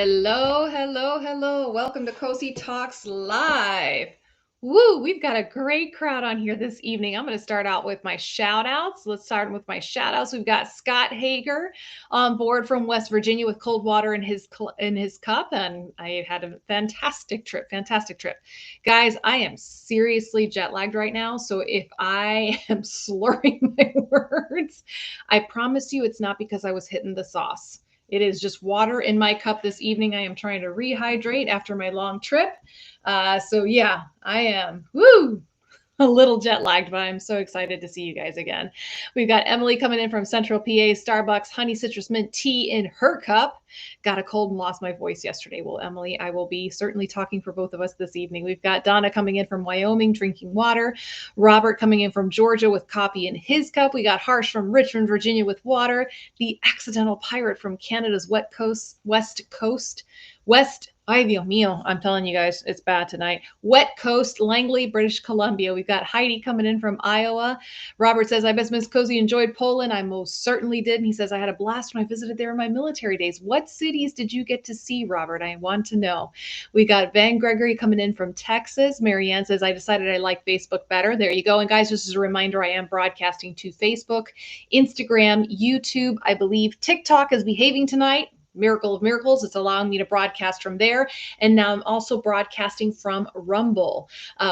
Hello, hello, hello. Welcome to Cozy Talks Live. Woo, we've got a great crowd on here this evening. I'm going to start out with my shout outs. Let's start with my shout outs. We've got Scott Hager on board from West Virginia with cold water in his cup, and I had a fantastic trip. Fantastic trip. Guys, I am seriously jet lagged right now, so if I am slurring my words, I promise you it's not because I was hitting the sauce. It is just water in my cup this evening. I am trying to rehydrate after my long trip. So yeah, I am. Woo! A little jet lagged, but I'm so excited to see you guys again. We've got Emily coming in from Central PA, Starbucks, honey citrus mint tea in her cup. Got a cold and lost my voice yesterday. Well, Emily, I will be certainly talking for both of us this evening. We've got Donna coming in from Wyoming, drinking water. Robert coming in from Georgia with coffee in his cup. We got Harsh from Richmond, Virginia with water. The accidental pirate from Canada's West. Ay, Dios mío. I'm telling you guys, it's bad tonight. Wet Coast, Langley, British Columbia. We've got Heidi coming in from Iowa. Robert says, I bet Miss Cozy enjoyed Poland. I most certainly did. And he says, I had a blast when I visited there in my military days. What cities did you get to see, Robert? I want to know. We got Van Gregory coming in from Texas. Marianne says, I decided I like Facebook better. There you go. And guys, just as a reminder, I am broadcasting to Facebook, Instagram, YouTube. I believe TikTok is behaving tonight. Miracle of Miracles. It's allowing me to broadcast from there. And now I'm also broadcasting from Rumble.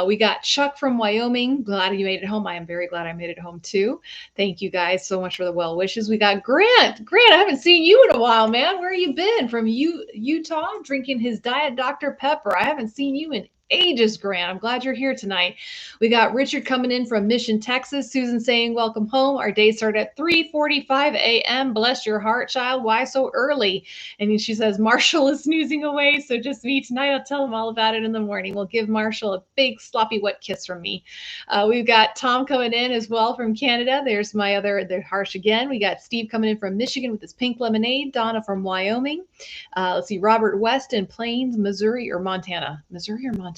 We got Chuck from Wyoming. Glad you made it home. I am very glad I made it home too. Thank you guys so much for the well wishes. We got Grant. Grant, I haven't seen you in a while, man. Where you been? From Utah, drinking his Diet Dr. Pepper. I haven't seen you in ages, Grant. I'm glad you're here tonight. We got Richard coming in from Mission, Texas. Susan saying, welcome home. Our day started at 3:45 a.m. Bless your heart, child. Why so early? And she says, Marshall is snoozing away. So just me tonight. I'll tell him all about it in the morning. We'll give Marshall a big sloppy wet kiss from me. We've got Tom coming in as well from Canada. There's they're Harsh again. We got Steve coming in from Michigan with his pink lemonade. Donna from Wyoming. Let's see, Robert West in Plains, Missouri or Montana. Missouri or Montana?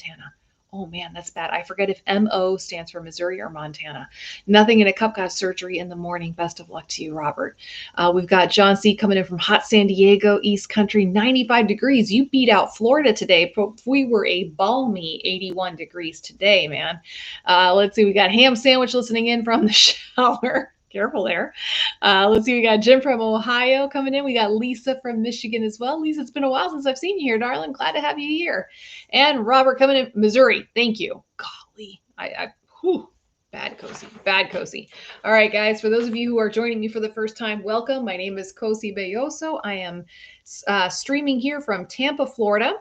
Oh man, that's bad. I forget if MO stands for Missouri or Montana. Nothing in a cup, got surgery in the morning. Best of luck to you, Robert. We've got John C. coming in from hot San Diego, East Country, 95 degrees. You beat out Florida today. We were a balmy 81 degrees today, man. Let's see. We got Ham Sandwich listening in from the shower. Careful there. Let's see. We got Jim from Ohio coming in. We got Lisa from Michigan as well. Lisa, it's been a while since I've seen you here, darling. Glad to have you here. And Robert coming in, Missouri. Thank you. Golly, whew, bad cozy. All right, guys. For those of you who are joining me for the first time, welcome. My name is Cozy Belloso. I am streaming here from Tampa, Florida.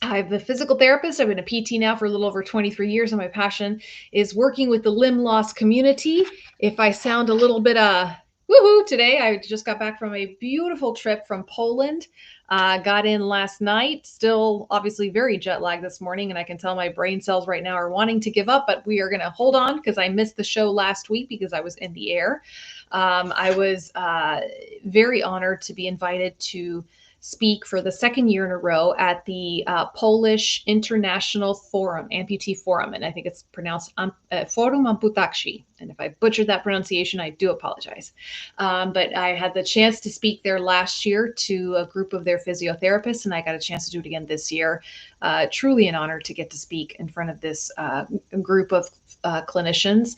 I'm a physical therapist. I've been a PT now for a little over 23 years, and my passion is working with the limb loss community. If I sound a little bit woohoo today, I just got back from a beautiful trip from Poland. Got in last night, still obviously very jet lagged this morning, and I can tell my brain cells right now are wanting to give up, but we are going to hold on because I missed the show last week because I was in the air. I was very honored to be invited to speak for the second year in a row at the Polish International Forum, Amputee Forum, and I think it's pronounced Forum Amputacji. And if I butchered that pronunciation, I do apologize. But I had the chance to speak there last year to a group of their physiotherapists, and I got a chance to do it again this year. Truly an honor to get to speak in front of this group of clinicians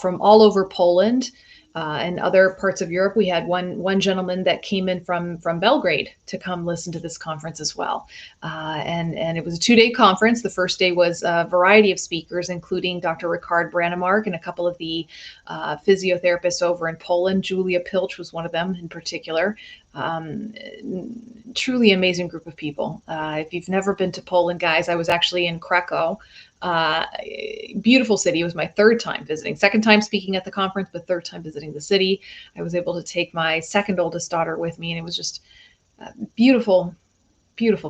from all over Poland. And other parts of Europe. We had one gentleman that came in from Belgrade to come listen to this conference as well. And it was a 2-day conference. The first day was a variety of speakers, including Dr. Ricard Branemark and a couple of the physiotherapists over in Poland. Julia Pilch was one of them in particular. Truly amazing group of people. If you've never been to Poland, guys, I was actually in Krakow. Beautiful city. It was my third time visiting, second time speaking at the conference, but third time visiting the city. I was able to take my second oldest daughter with me, and it was just beautiful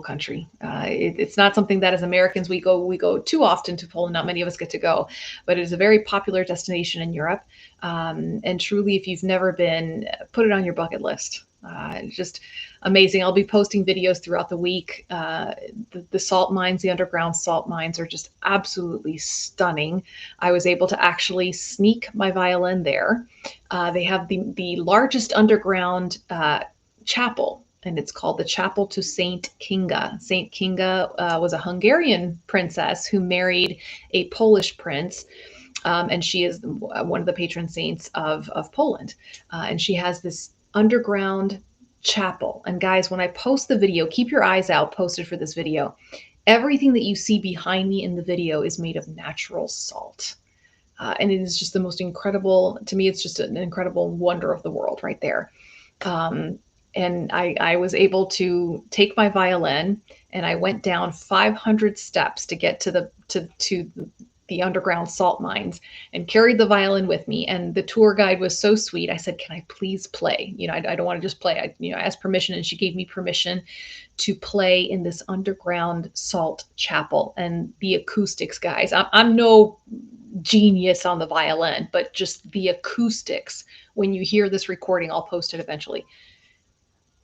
country. It's not something that as Americans we go too often to Poland. Not many of us get to go, but it is a very popular destination in Europe. And truly, if you've never been, put it on your bucket list. It's just amazing. I'll be posting videos throughout the week. The salt mines, the underground salt mines are just absolutely stunning. I was able to actually sneak my violin there. They have the largest underground chapel and it's called the Chapel to Saint Kinga. Saint Kinga was a Hungarian princess who married a Polish prince, and she is one of the patron saints of Poland. And she has this underground chapel. And guys, when I post the video, keep your eyes out posted for this video. Everything that you see behind me in the video is made of natural salt. And it is just the most incredible, to me, it's just an incredible wonder of the world right there. And I was able to take my violin and I went down 500 steps to get to the underground salt mines and carried the violin with me. And the tour guide was so sweet. I said, "Can I please play? I don't want to just play." I asked permission, and she gave me permission to play in this underground salt chapel. And the acoustics, guys, I'm no genius on the violin, but just the acoustics, when you hear this recording, I'll post it eventually,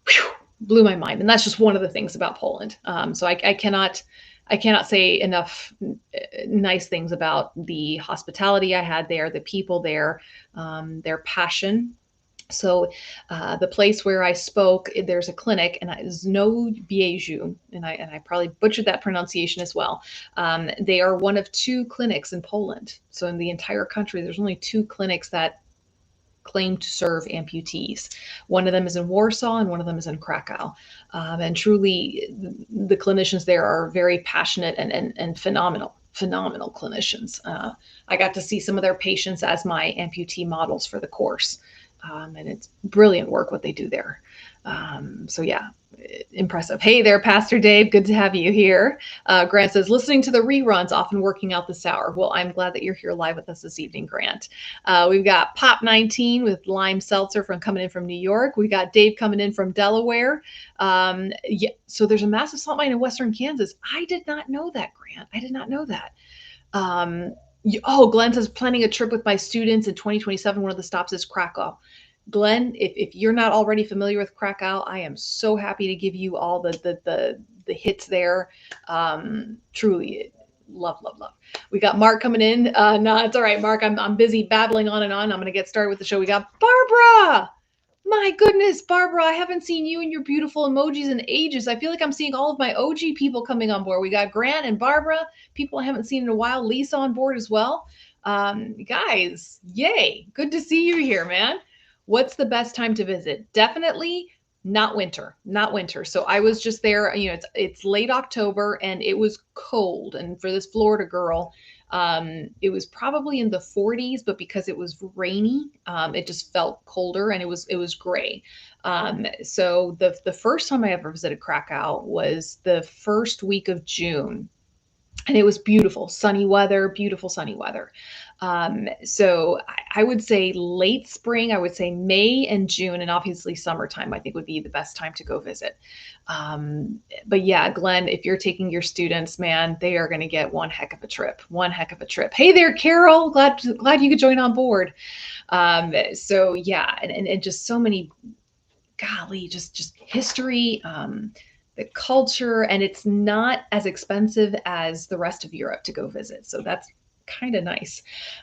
whew, blew my mind. And that's just one of the things about Poland. So I cannot say enough nice things about the hospitality I had there, the people there, their passion. So the place where I spoke, there's a clinic, and it's Znowu, and I probably butchered that pronunciation as well. They are one of 2 clinics in Poland. So in the entire country, there's only 2 clinics that claim to serve amputees. One of them is in Warsaw and one of them is in Krakow. And truly, the clinicians there are very passionate and phenomenal clinicians. I got to see some of their patients as my amputee models for the course. And it's brilliant work what they do there. So yeah, impressive. Hey there, Pastor Dave. Good to have you here. Grant says, listening to the reruns, often working out this hour. Well, I'm glad that you're here live with us this evening, Grant. We've got Pop 19 with lime seltzer coming in from New York. We got Dave coming in from Delaware. Yeah, so there's a massive salt mine in Western Kansas. I did not know that, Grant. I did not know that. Glenn says, planning a trip with my students in 2027. One of the stops is Krakow. Glenn, if you're not already familiar with Krakow, I am so happy to give you all the hits there. Truly, love. We got Mark coming in. No, it's all right, Mark. I'm busy babbling on and on. I'm going to get started with the show. We got Barbara. My goodness, Barbara, I haven't seen you and your beautiful emojis in ages. I feel like I'm seeing all of my OG people coming on board. We got Grant and Barbara, people I haven't seen in a while. Lisa on board as well. Guys, yay. Good to see you here, man. What's the best time to visit? Definitely not winter. So I was just there, it's late October and it was cold. And for this Florida girl, it was probably in the 40s, but because it was rainy, it just felt colder and it was gray. So the first time I ever visited Krakow was the first week of June. And it was beautiful, sunny weather. So I would say late spring, I would say May and June, and obviously summertime, I think would be the best time to go visit. But yeah, Glenn, if you're taking your students, man, they are going to get one heck of a trip. Hey there, Carol, glad you could join on board. So yeah, and just so many, golly, just history, the culture, and it's not as expensive as the rest of Europe to go visit. So that's kind of nice.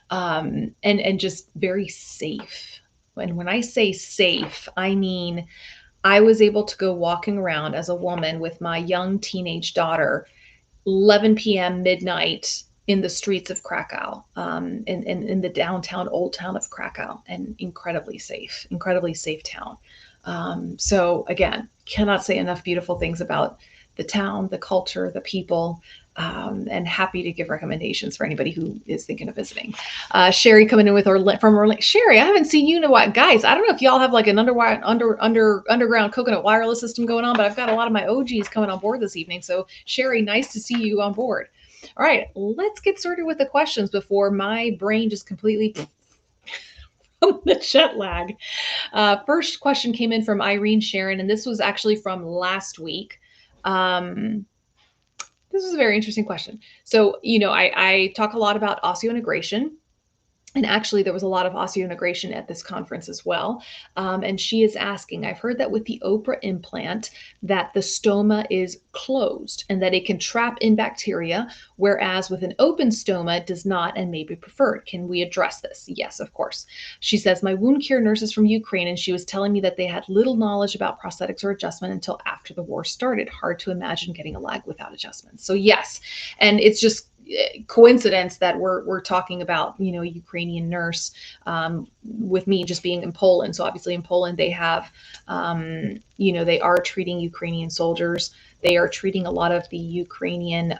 And just very safe. And when I say safe, I mean, I was able to go walking around as a woman with my young teenage daughter, 11 p.m. midnight in the streets of Krakow, in the downtown, old town of Krakow, and incredibly safe town. So again, cannot say enough beautiful things about the town, the culture, the people, and happy to give recommendations for anybody who is thinking of visiting. Sherry coming in with from Orlando. Sherry, I haven't seen you in a while. Guys, I don't know if y'all have like an underground coconut wireless system going on, but I've got a lot of my OGs coming on board this evening. So Sherry, nice to see you on board. All right, let's get started with the questions before my brain just completely the jet lag. First question came in from Irene Sharon, and this was actually from last week. This is a very interesting question. So, I talk a lot about osseointegration, And actually, there was a lot of osseointegration at this conference as well. And she is asking, I've heard that with the Oprah implant, that the stoma is closed and that it can trap in bacteria, whereas with an open stoma, it does not and may be preferred. Can we address this? Yes, of course. She says, my wound care nurse is from Ukraine, and she was telling me that they had little knowledge about prosthetics or adjustment until after the war started. Hard to imagine getting a leg without adjustments. So yes, and it's just coincidence that we're talking about, a Ukrainian nurse, with me just being in Poland. So obviously in Poland they have, they are treating Ukrainian soldiers. They are treating a lot of the Ukrainian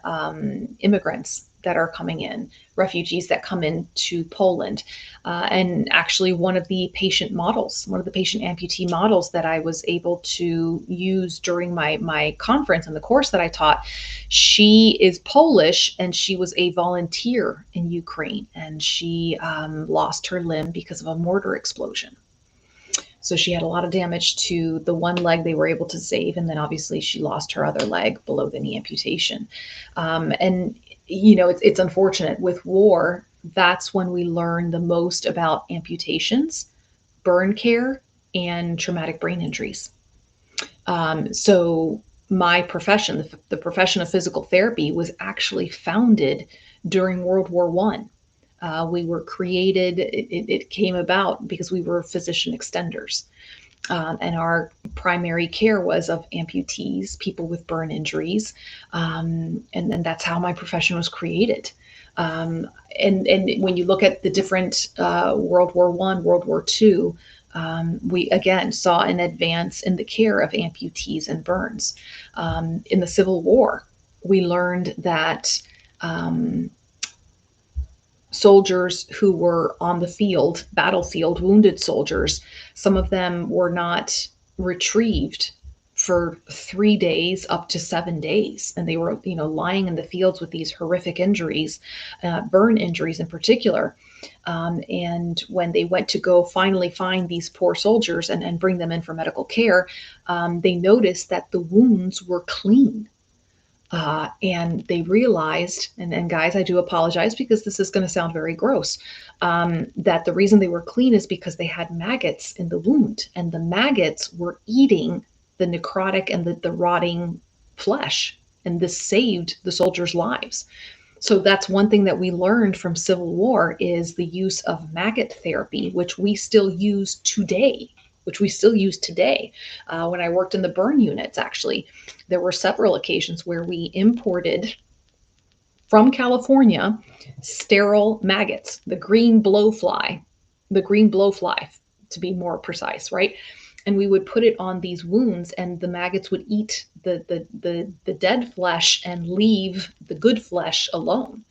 immigrants that are coming in, refugees that come into Poland. And actually one of the patient amputee models that I was able to use during my conference and the course that I taught, she is Polish and she was a volunteer in Ukraine, and she lost her limb because of a mortar explosion. So she had a lot of damage to the one leg they were able to save. And then obviously she lost her other leg below the knee amputation. And it's unfortunate with war. That's when we learn the most about amputations, burn care, and traumatic brain injuries. So my profession, the profession of physical therapy, was actually founded during World War I. We were created, it came about because we were physician extenders. And our primary care was of amputees, people with burn injuries. And that's how my profession was created. And when you look at the different World War I, World War II, we again saw an advance in the care of amputees and burns. In the Civil War, we learned that soldiers who were on the battlefield, wounded soldiers, some of them were not retrieved for 3 days up to 7 days. And they were, lying in the fields with these horrific injuries, burn injuries in particular. And when they went to go finally find these poor soldiers and bring them in for medical care, they noticed that the wounds were clean. And they realized, and guys, I do apologize because this is going to sound very gross, that the reason they were clean is because they had maggots in the wound, and the maggots were eating the necrotic and the rotting flesh, and this saved the soldiers' lives. So that's one thing that we learned from Civil War is the use of maggot therapy, which we still use today. When I worked in the burn units, actually, there were several occasions where we imported from California sterile maggots, the green blowfly, to be more precise, right? And we would put it on these wounds, and the maggots would eat the dead flesh and leave the good flesh alone.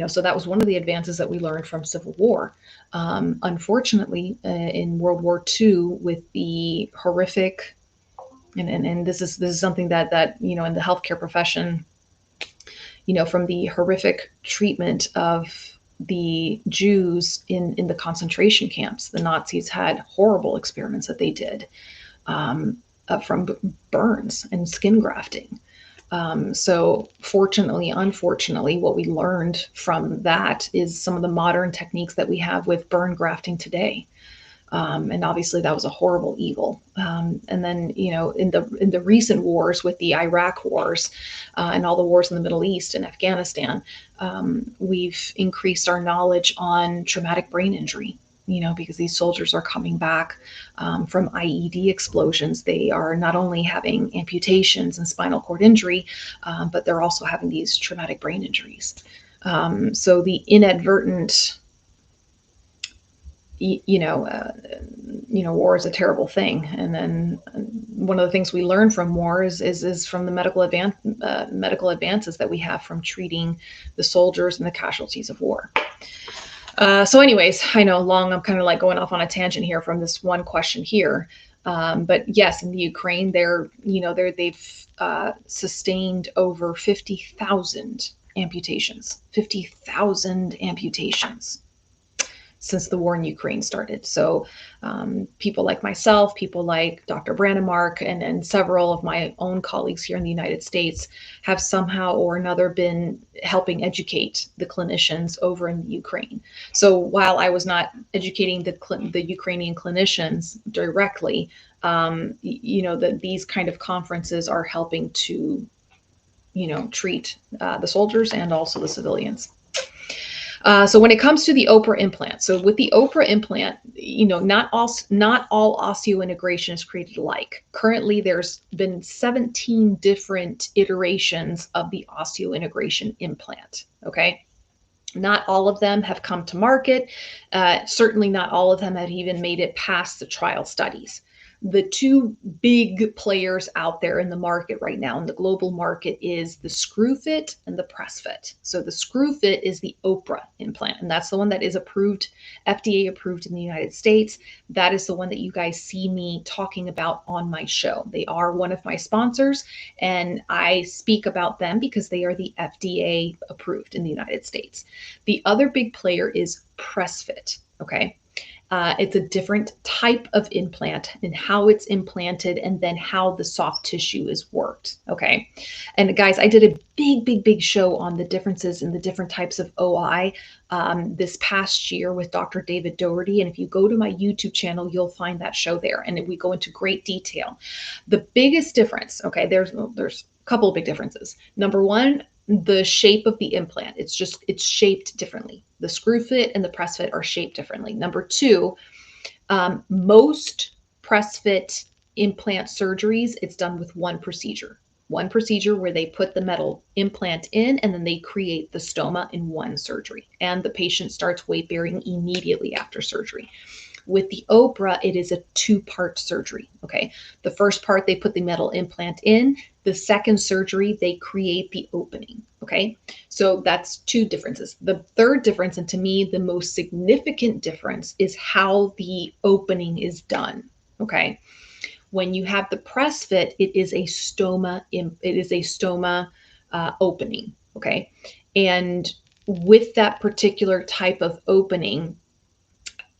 So that was one of the advances that we learned from Civil War. Unfortunately, in World War II, with the horrific, and this is something that in the healthcare profession, from the horrific treatment of the Jews in the concentration camps, the Nazis had horrible experiments that they did from burns and skin grafting. So fortunately, unfortunately, what we learned from that is some of the modern techniques that we have with burn grafting today. And obviously that was a horrible evil. And then, in the recent wars with the Iraq wars and all the wars in the Middle East and Afghanistan, we've increased our knowledge on traumatic brain injury. Because these soldiers are coming back from IED explosions. They are not only having amputations and spinal cord injury, but they're also having these traumatic brain injuries. So the inadvertent, war is a terrible thing. And then one of the things we learn from war is from the medical advances that we have from treating the soldiers and the casualties of war. So anyways, I know I'm kind of like going off on a tangent here from this one question here. But yes, in the Ukraine, they've sustained over 50,000 amputations. since the war in Ukraine started. So people like myself, people like Dr. Brandemark, and several of my own colleagues here in the United States have somehow or another been helping educate the clinicians over in the Ukraine. So while I was not educating the Ukrainian clinicians directly, these kind of conferences are helping to, treat the soldiers and also the civilians. So when it comes to the Oprah implant, so with the Oprah implant, not all osseointegration is created alike. Currently, there's been 17 different iterations of the osseointegration implant. Okay. Not all of them have come to market. Certainly not all of them have even made it past the trial studies. The two big players out there in the market right now, in the global market, is the ScrewFit and the PressFit. So the ScrewFit is the Oprah implant, and that's the one that is approved, FDA approved in the United States. That is the one that you guys see me talking about on my show. They are one of my sponsors, and I speak about them because they are the FDA approved in the United States. The other big player is PressFit, okay? It's a different type of implant and how it's implanted, and then how the soft tissue is worked. Okay. And guys, I did a big show on the differences in the different types of OI this past year with Dr. David Doherty. And if you go to my YouTube channel, you'll find that show there. And we go into great detail. The biggest difference, okay, there's a couple of big differences. Number one, the shape of the implant. It's shaped differently. The ScrewFit and the PressFit are shaped differently. Number two, most PressFit implant surgeries, it's done with one procedure where they put the metal implant in and then they create the stoma in one surgery. And the patient starts weight bearing immediately after surgery. With the Oprah, it is a two-part surgery, okay? The first part, they put the metal implant in. The second surgery, they create the opening, okay? So that's two differences. The third difference, and to me, the most significant difference, is how the opening is done, okay? When you have the PressFit, it is a stoma opening, okay? And with that particular type of opening,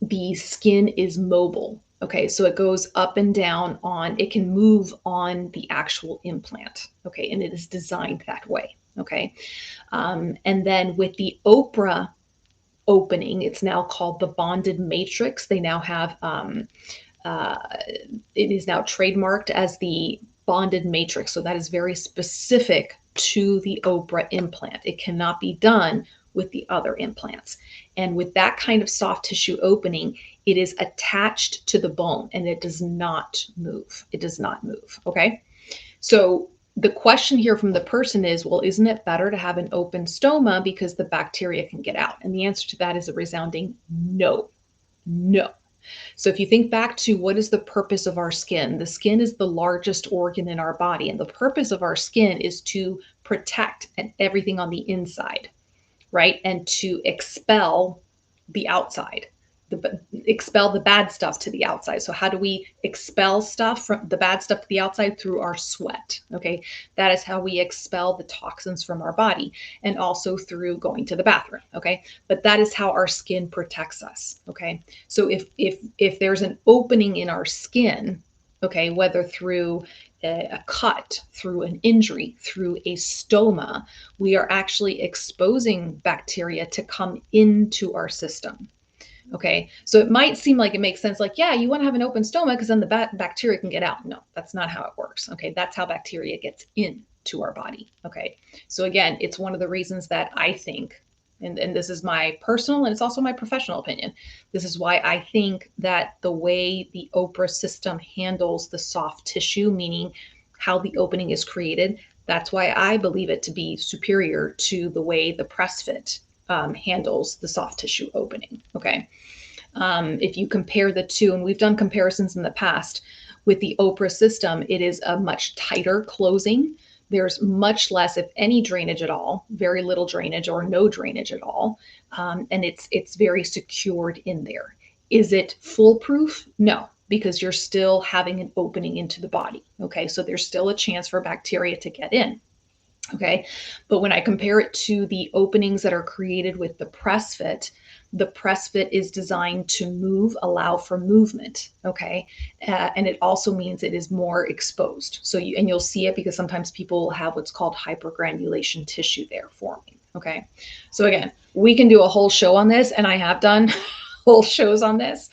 the skin is mobile. Okay, so it goes up and down it can move on the actual implant. Okay, and it is designed that way. Okay, and then with the Oprah opening, it's now called the bonded matrix. They now have, it is now trademarked as the bonded matrix. So that is very specific to the Oprah implant. It cannot be done with the other implants. And with that kind of soft tissue opening, it is attached to the bone and it does not move. It does not move. Okay. So the question here from the person is, well, isn't it better to have an open stoma because the bacteria can get out? And the answer to that is a resounding no. No. So if you think back to what is the purpose of our skin, the skin is the largest organ in our body. And the purpose of our skin is to protect everything on the inside, right? And to expel the outside, expel the bad stuff to the outside. So how do we expel stuff from the bad stuff to the outside? Through our sweat. Okay. That is how we expel the toxins from our body, and also through going to the bathroom. Okay. But that is how our skin protects us. Okay. So if there's an opening in our skin, okay, whether through a cut, through an injury, through a stoma, we are actually exposing bacteria to come into our system. Okay, so it might seem like it makes sense, like, yeah, you want to have an open stoma because then the bacteria can get out. No, that's not how it works. Okay, that's how bacteria gets into our body. Okay, so again, it's one of the reasons that I think, and this is my personal and it's also my professional opinion, this is why I think that the way the Oprah system handles the soft tissue, meaning how the opening is created, that's why I believe it to be superior to the way the PressFit handles the soft tissue opening. Okay. If you compare the two, and we've done comparisons in the past with the Oprah system, it is a much tighter closing. There's much less, if any, drainage at all, very little drainage or no drainage at all. And it's very secured in there. Is it foolproof? No, because you're still having an opening into the body. Okay. So there's still a chance for bacteria to get in. Okay. But when I compare it to the openings that are created with the PressFit, the press fit is designed to move, allow for movement. Okay. And it also means it is more exposed. So you'll see it because sometimes people have what's called hypergranulation tissue there forming. Okay. So again, we can do a whole show on this, and I have done whole shows on this.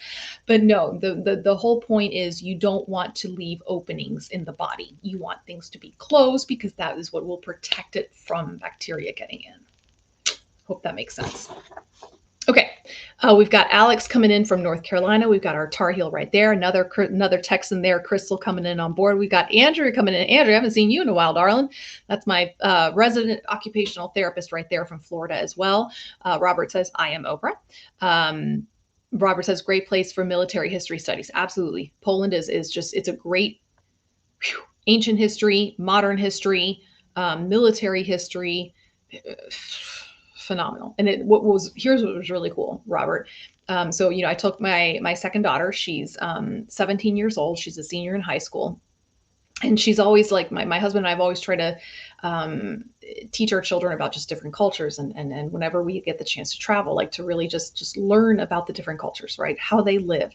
But no, the whole point is you don't want to leave openings in the body. You want things to be closed because that is what will protect it from bacteria getting in. Hope that makes sense. Okay, we've got Alex coming in from North Carolina. We've got our Tar Heel right there. Another Texan there, Crystal coming in on board. We've got Andrew coming in. Andrew, I haven't seen you in a while, darling. That's my resident occupational therapist right there from Florida as well. Robert says, I am Oprah. Robert says, great place for military history studies. Absolutely. Poland is just, it's a great ancient history, modern history, military history. Phenomenal. And here's what was really cool, Robert. So, I took my second daughter, she's 17 years old. She's a senior in high school. And she's always like, my husband and I have always tried to teach our children about just different cultures. And whenever we get the chance to travel, like to really just learn about the different cultures, right? How they live.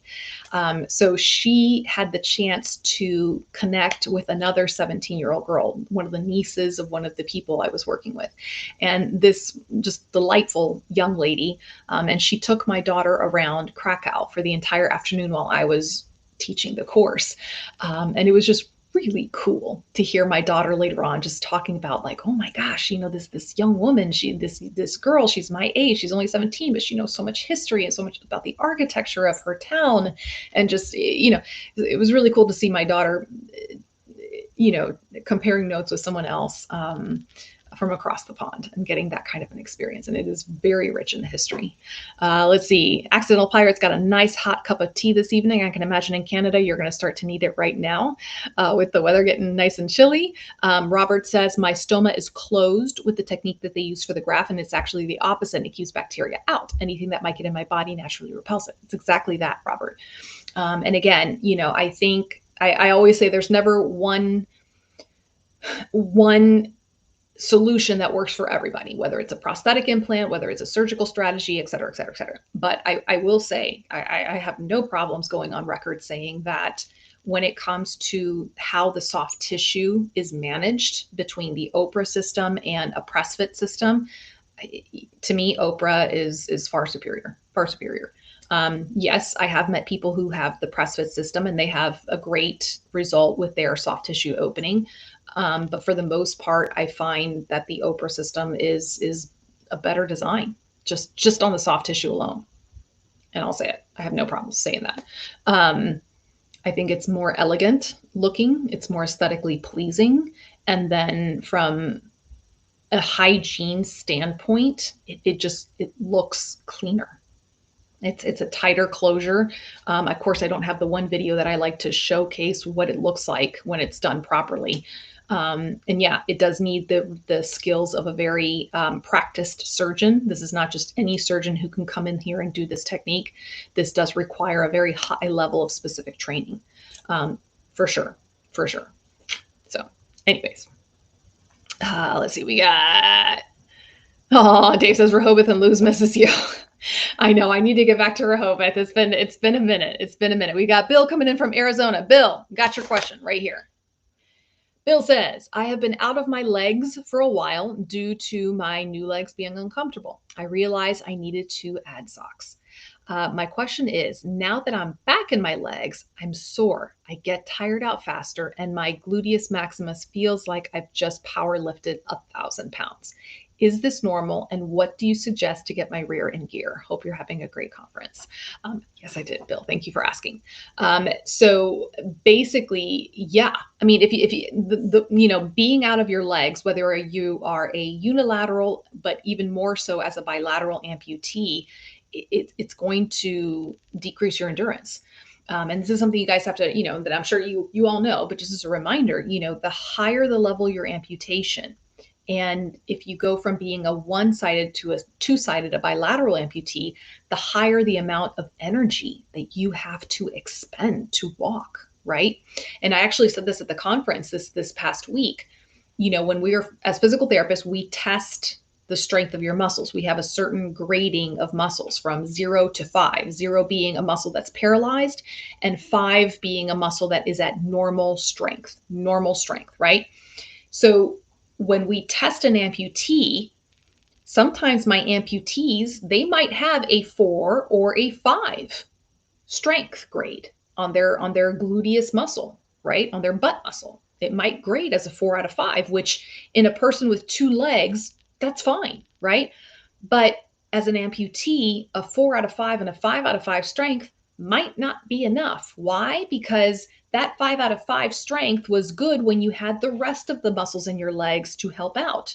So she had the chance to connect with another 17-year-old girl, one of the nieces of one of the people I was working with. And this just delightful young lady. And she took my daughter around Krakow for the entire afternoon while I was teaching the course. And it was just really cool to hear my daughter later on just talking about like, oh my gosh, this young woman, this girl, she's my age, she's only 17, but she knows so much history and so much about the architecture of her town. And just, it was really cool to see my daughter, comparing notes with someone else from across the pond and getting that kind of an experience. And it is very rich in the history. Let's see. Accidental Pirate's got a nice hot cup of tea this evening. I can imagine in Canada, you're going to start to need it right now with the weather getting nice and chilly. Robert says, my stoma is closed with the technique that they use for the graft, and it's actually the opposite. And it keeps bacteria out. Anything that might get in my body naturally repels it. It's exactly that, Robert. And again, I think I always say there's never one solution that works for everybody, whether it's a prosthetic implant, whether it's a surgical strategy, et cetera, et cetera, et cetera. But I will say, I have no problems going on record saying that when it comes to how the soft tissue is managed between the Oprah system and a press fit system, to me, Oprah is far superior, far superior. Yes, I have met people who have the press fit system and they have a great result with their soft tissue opening. But for the most part, I find that the Oprah system is a better design, just on the soft tissue alone. And I'll say it. I have no problem saying that. I think it's more elegant looking. It's more aesthetically pleasing. And then from a hygiene standpoint, it looks cleaner. It's a tighter closure. Of course, I don't have the one video that I like to showcase what it looks like when it's done properly. And yeah, it does need the skills of a very practiced surgeon. This is not just any surgeon who can come in here and do this technique. This does require a very high level of specific training, for sure. So anyways, let's see, we got, Dave says Rehoboth and Luz misses you. I know, I need to get back to Rehoboth. It's been a minute. We got Bill coming in from Arizona. Bill, got your question right here. Bill says, I have been out of my legs for a while due to my new legs being uncomfortable. I realized I needed to add socks. My question is, now that I'm back in my legs, I'm sore. I get tired out faster and my gluteus maximus feels like I've just power lifted 1,000 pounds. Is this normal? And what do you suggest to get my rear in gear? Hope you're having a great conference. Yes, I did, Bill. Thank you for asking. So basically, yeah. I mean, if you being out of your legs, whether you are a unilateral, but even more so as a bilateral amputee, it's going to decrease your endurance. And this is something you guys have to, that I'm sure you all know, but just as a reminder, the higher the level your amputation, and if you go from being a one-sided to a two-sided, a bilateral amputee, the higher the amount of energy that you have to expend to walk, right? And I actually said this at the conference this past week. When we are, as physical therapists, we test the strength of your muscles. We have a certain grading of muscles from 0 to 5, 0 being a muscle that's paralyzed and 5 being a muscle that is at normal strength, right? So when we test an amputee, sometimes my amputees, they might have a 4 or a 5 strength grade on their gluteus muscle, right? On their butt muscle. It might grade as a 4 out of 5, which in a person with 2 legs, that's fine, right? But as an amputee, a 4 out of 5 and a 5 out of 5 strength might not be enough. Why? Because that 5 out of 5 strength was good when you had the rest of the muscles in your legs to help out.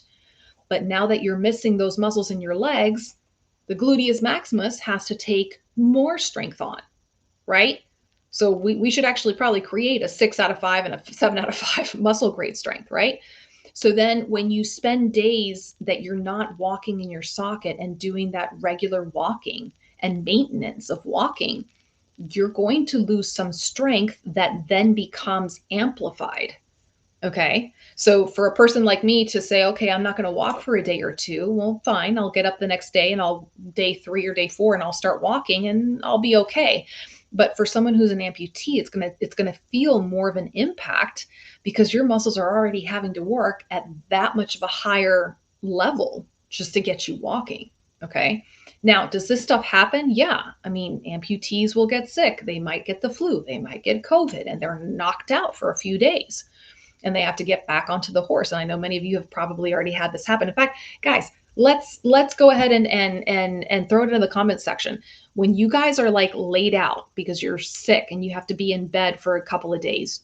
But now that you're missing those muscles in your legs, the gluteus maximus has to take more strength on, right? So we should actually probably create a 6 out of 5 and a 7 out of 5 muscle grade strength, right? So then when you spend days that you're not walking in your socket and doing that regular walking and maintenance of walking, you're going to lose some strength that then becomes amplified. Okay. So for a person like me to say, okay, I'm not going to walk for a day or two, well, fine. I'll get up the next day and I'll day 3 or day 4 and I'll start walking and I'll be okay. But for someone who's an amputee, it's going to feel more of an impact because your muscles are already having to work at that much of a higher level just to get you walking. Okay. Now, does this stuff happen? Yeah. I mean, amputees will get sick. They might get the flu. They might get COVID and they're knocked out for a few days and they have to get back onto the horse. And I know many of you have probably already had this happen. In fact, guys, let's go ahead and throw it in the comments section. When you guys are like laid out because you're sick and you have to be in bed for a couple of days,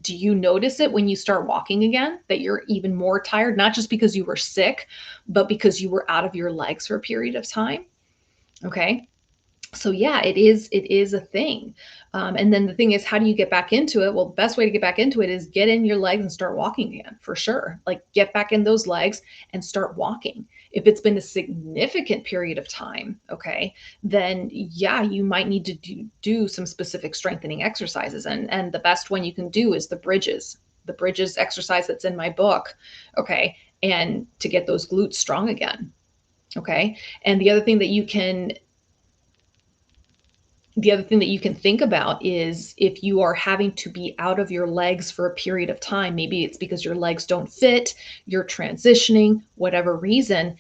do you notice it when you start walking again, that you're even more tired, not just because you were sick, but because you were out of your legs for a period of time? Okay. So yeah, it is a thing. And then the thing is, how do you get back into it? Well, the best way to get back into it is get in your legs and start walking again, for sure. Like get back in those legs and start walking. If it's been a significant period of time, okay, then yeah, you might need to do some specific strengthening exercises. And the best one you can do is the bridges exercise that's in my book, okay, and to get those glutes strong again, okay. And the other thing that you can think about is if you are having to be out of your legs for a period of time, maybe it's because your legs don't fit, you're transitioning, whatever reason,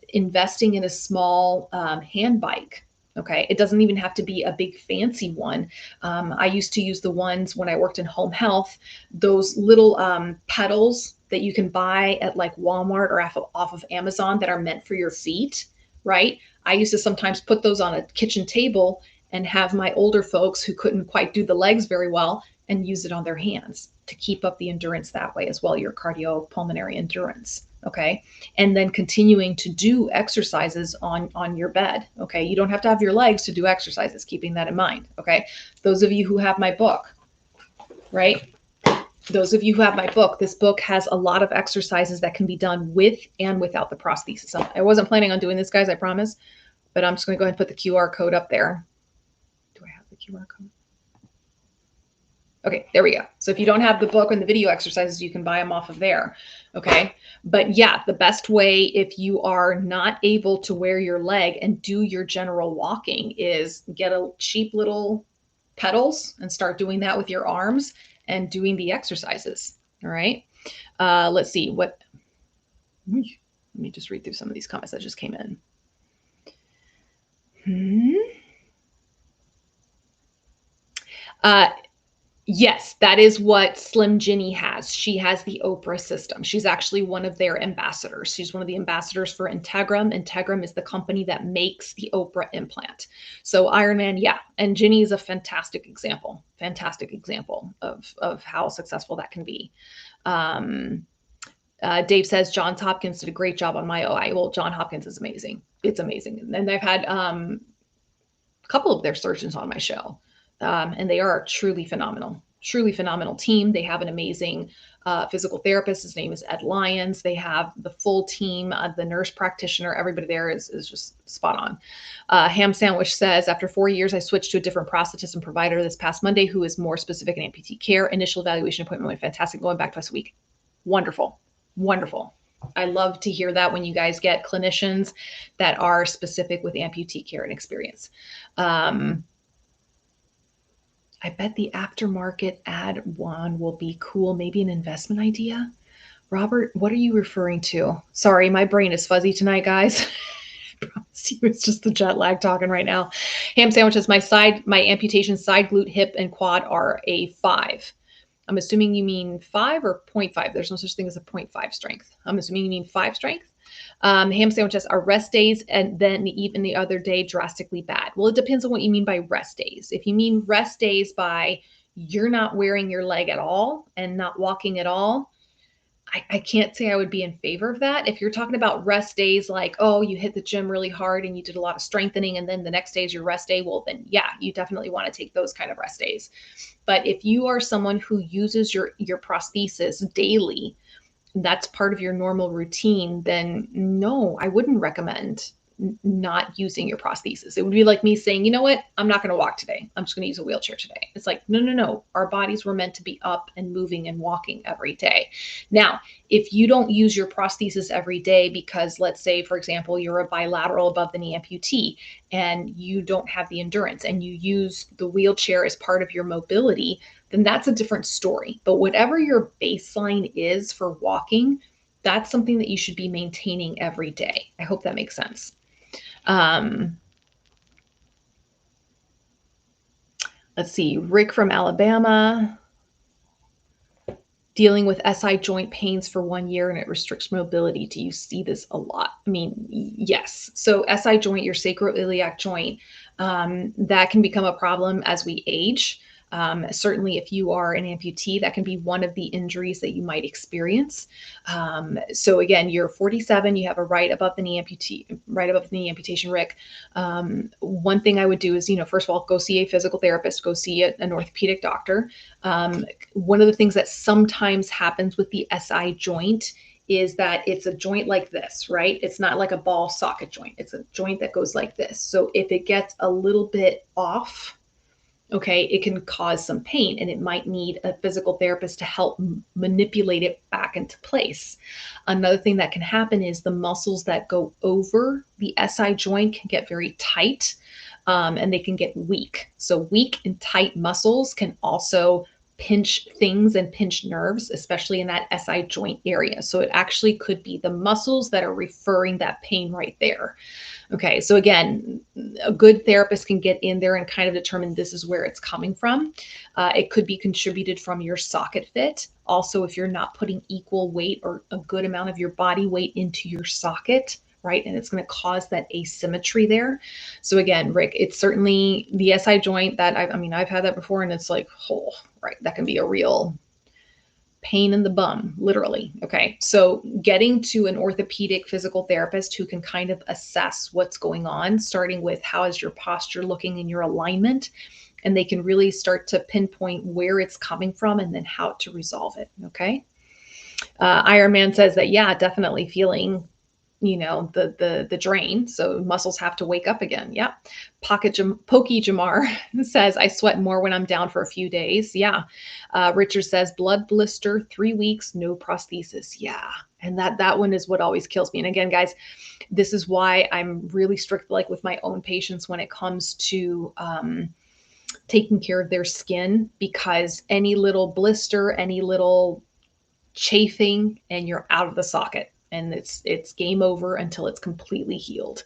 investing in a small hand bike. Okay. It doesn't even have to be a big fancy one. I used to use the ones when I worked in home health, those little pedals that you can buy at like Walmart or off of Amazon that are meant for your feet, right? I used to sometimes put those on a kitchen table and have my older folks who couldn't quite do the legs very well and use it on their hands to keep up the endurance that way as well, your cardiopulmonary endurance. Okay. And then continuing to do exercises on your bed. Okay. You don't have to have your legs to do exercises, keeping that in mind. Okay. Those of you who have my book, right? Those of you who have my book, this book has a lot of exercises that can be done with and without the prosthesis. I wasn't planning on doing this, guys, I promise, but I'm just going to go ahead and put the QR code up there. Do I have the QR code? Okay, there we go. So if you don't have the book and the video exercises, you can buy them off of there. Okay. But yeah, the best way if you are not able to wear your leg and do your general walking is get a cheap little pedals and start doing that with your arms and doing the exercises. All right. Let's see what, let me just read through some of these comments that just came in. Yes, that is what Slim Ginny has. She has the Oprah system. She's actually one of their ambassadors. She's one of the ambassadors for Integrum. Integrum is the company that makes the Oprah implant. So Ironman, yeah. And Ginny is a fantastic example of how successful that can be. Dave says, Johns Hopkins did a great job on my OI. Well, Johns Hopkins is amazing. It's amazing. And I've had a couple of their surgeons on my show. And they are a truly phenomenal team. They have an amazing physical therapist. His name is Ed Lyons. They have the full team, the nurse practitioner, everybody there is just spot on. Ham Sandwich says, after 4 years, I switched to a different prosthetist and provider this past Monday, who is more specific in amputee care. Initial evaluation appointment went fantastic. Going back twice a week. Wonderful. Wonderful. I love to hear that when you guys get clinicians that are specific with amputee care and experience. I bet the aftermarket ad one will be cool. Maybe an investment idea. Robert, what are you referring to? Sorry, my brain is fuzzy tonight, guys. I promise you, it's just the jet lag talking right now. Ham sandwiches. My amputation side glute, hip, and quad are a 5. I'm assuming you mean 5 or 0.5. There's no such thing as a 0.5 strength. I'm assuming you mean 5 strength. Ham sandwiches are rest days, and then even the other day drastically bad. Well, it depends on what you mean by rest days. If you mean rest days by you're not wearing your leg at all and not walking at all, I can't say I would be in favor of that. If you're talking about rest days, like, oh, you hit the gym really hard and you did a lot of strengthening, and then the next day is your rest day, well, then yeah, you definitely want to take those kind of rest days. But if you are someone who uses your prosthesis daily, that's part of your normal routine, then no, I wouldn't recommend not using your prosthesis. It would be like me saying, you know what, I'm not going to walk today. I'm just going to use a wheelchair today. It's like, no. Our bodies were meant to be up and moving and walking every day. Now, if you don't use your prosthesis every day because, let's say, for example, you're a bilateral above the knee amputee and you don't have the endurance and you use the wheelchair as part of your mobility, then that's a different story. But whatever your baseline is for walking, that's something that you should be maintaining every day. I hope that makes sense. Let's see, Rick from Alabama, dealing with SI joint pains for 1 year and it restricts mobility. Do you see this a lot? I mean, yes. So SI joint, your sacroiliac joint, that can become a problem as we age. Certainly if you are an amputee, that can be one of the injuries that you might experience. So again, you're 47, you have a right above the knee amputation, Rick. One thing I would do is, first of all, go see a physical therapist, go see an orthopedic doctor. One of the things that sometimes happens with the SI joint is that it's a joint like this, right? It's not like a ball socket joint. It's a joint that goes like this. So if it gets a little bit off, okay, it can cause some pain and it might need a physical therapist to help manipulate it back into place. Another thing that can happen is the muscles that go over the SI joint can get very tight, and they can get weak. So weak and tight muscles can also pinch things and pinch nerves, especially in that SI joint area. So it actually could be the muscles that are referring that pain right there. Okay, so again, a good therapist can get in there and kind of determine this is where it's coming from. It could be contributed from your socket fit. Also, if you're not putting equal weight or a good amount of your body weight into your socket, right? And it's going to cause that asymmetry there. So again, Rick, it's certainly the SI joint that I've had that before, and it's like, oh, right, that can be a real pain in the bum, literally. Okay. So getting to an orthopedic physical therapist who can kind of assess what's going on, starting with how is your posture looking in your alignment, and they can really start to pinpoint where it's coming from and then how to resolve it. Okay. Iron Man says that, yeah, definitely feeling the drain. So muscles have to wake up again. Yeah. Pokey Jamar says, I sweat more when I'm down for a few days. Yeah. Richard says, blood blister, 3 weeks, no prosthesis. Yeah. And that one is what always kills me. And again, guys, this is why I'm really strict, like with my own patients when it comes to taking care of their skin, because any little blister, any little chafing, and you're out of the socket. And it's game over until it's completely healed.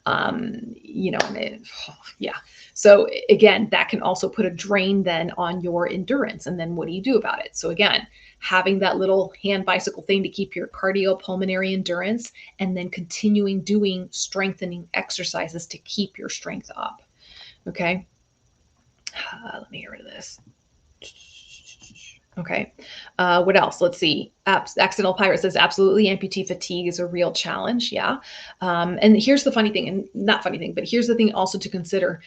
Yeah. So again, that can also put a drain then on your endurance. And then what do you do about it? So again, having that little hand bicycle thing to keep your cardiopulmonary endurance, and then continuing doing strengthening exercises to keep your strength up. Okay. Let me get rid of this. Okay. What else? Let's see. Accidental Pirate says, absolutely, amputee fatigue is a real challenge. Yeah. And here's the funny thing, and not funny thing, but here's the thing also to consider.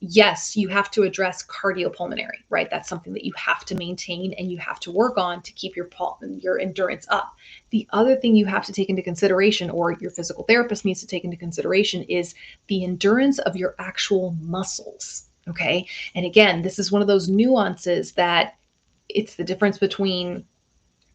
Yes, you have to address cardiopulmonary, right? That's something that you have to maintain and you have to work on to keep your endurance up. The other thing you have to take into consideration, or your physical therapist needs to take into consideration, is the endurance of your actual muscles. Okay. And again, this is one of those nuances that it's the difference between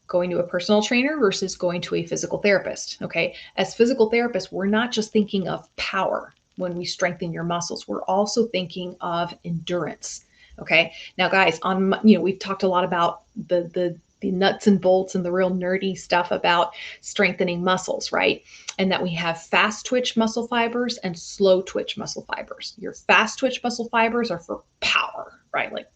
going to a personal trainer versus going to a physical therapist. Okay. As physical therapists, we're not just thinking of power when we strengthen your muscles, we're also thinking of endurance. Okay. Now, guys, we've talked a lot about the nuts and bolts and the real nerdy stuff about strengthening muscles, right? And that we have fast twitch muscle fibers and slow twitch muscle fibers. Your fast twitch muscle fibers are for power, right? Like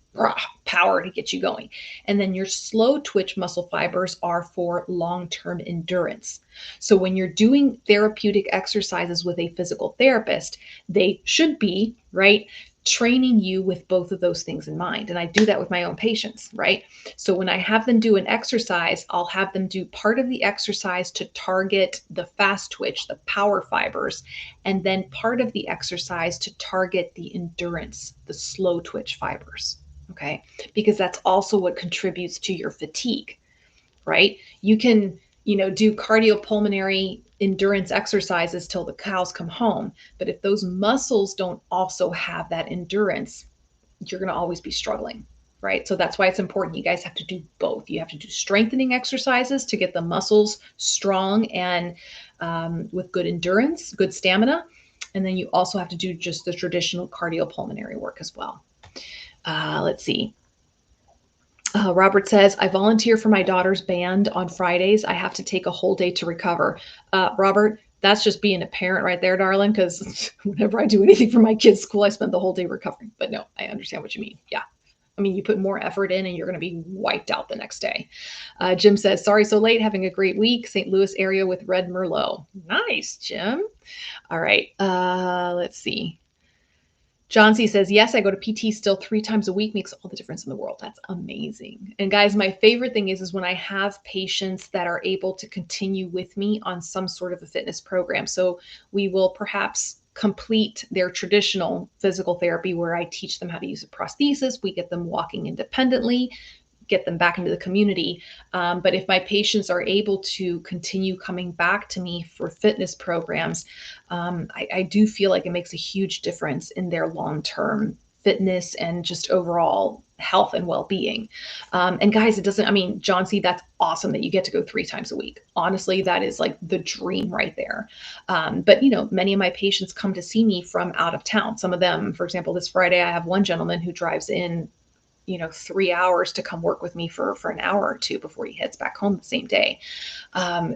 power to get you going. And then your slow twitch muscle fibers are for long-term endurance. So when you're doing therapeutic exercises with a physical therapist, they should be, right, training you with both of those things in mind. And I do that with my own patients, right? So when I have them do an exercise, I'll have them do part of the exercise to target the fast twitch, the power fibers, and then part of the exercise to target the endurance, the slow twitch fibers. Okay. Because that's also what contributes to your fatigue, right? You can, do cardiopulmonary endurance exercises till the cows come home. But if those muscles don't also have that endurance, you're going to always be struggling, right? So that's why it's important. You guys have to do both. You have to do strengthening exercises to get the muscles strong and with good endurance, good stamina. And then you also have to do just the traditional cardiopulmonary work as well. Let's see. Robert says, I volunteer for my daughter's band on Fridays. I have to take a whole day to recover. Robert, that's just being a parent right there, darling, because whenever I do anything for my kids' school, I spend the whole day recovering. But no, I understand what you mean. Yeah. I mean, you put more effort in and you're going to be wiped out the next day. Jim says, sorry, so late, having a great week. St. Louis area with red Merlot. Nice, Jim. All right. Let's see. John C says, yes, I go to PT still 3 times a week, makes all the difference in the world. That's amazing. And guys, my favorite thing is when I have patients that are able to continue with me on some sort of a fitness program. So we will perhaps complete their traditional physical therapy where I teach them how to use a prosthesis. We get them walking independently, get them back into the community. But if my patients are able to continue coming back to me for fitness programs, I do feel like it makes a huge difference in their long-term fitness and just overall health and well-being. And guys, John C., that's awesome that you get to go 3 times a week. Honestly, that is like the dream right there. But many of my patients come to see me from out of town. Some of them, for example, this Friday, I have one gentleman who drives in 3 hours to come work with me for an hour or 2 before he heads back home the same day.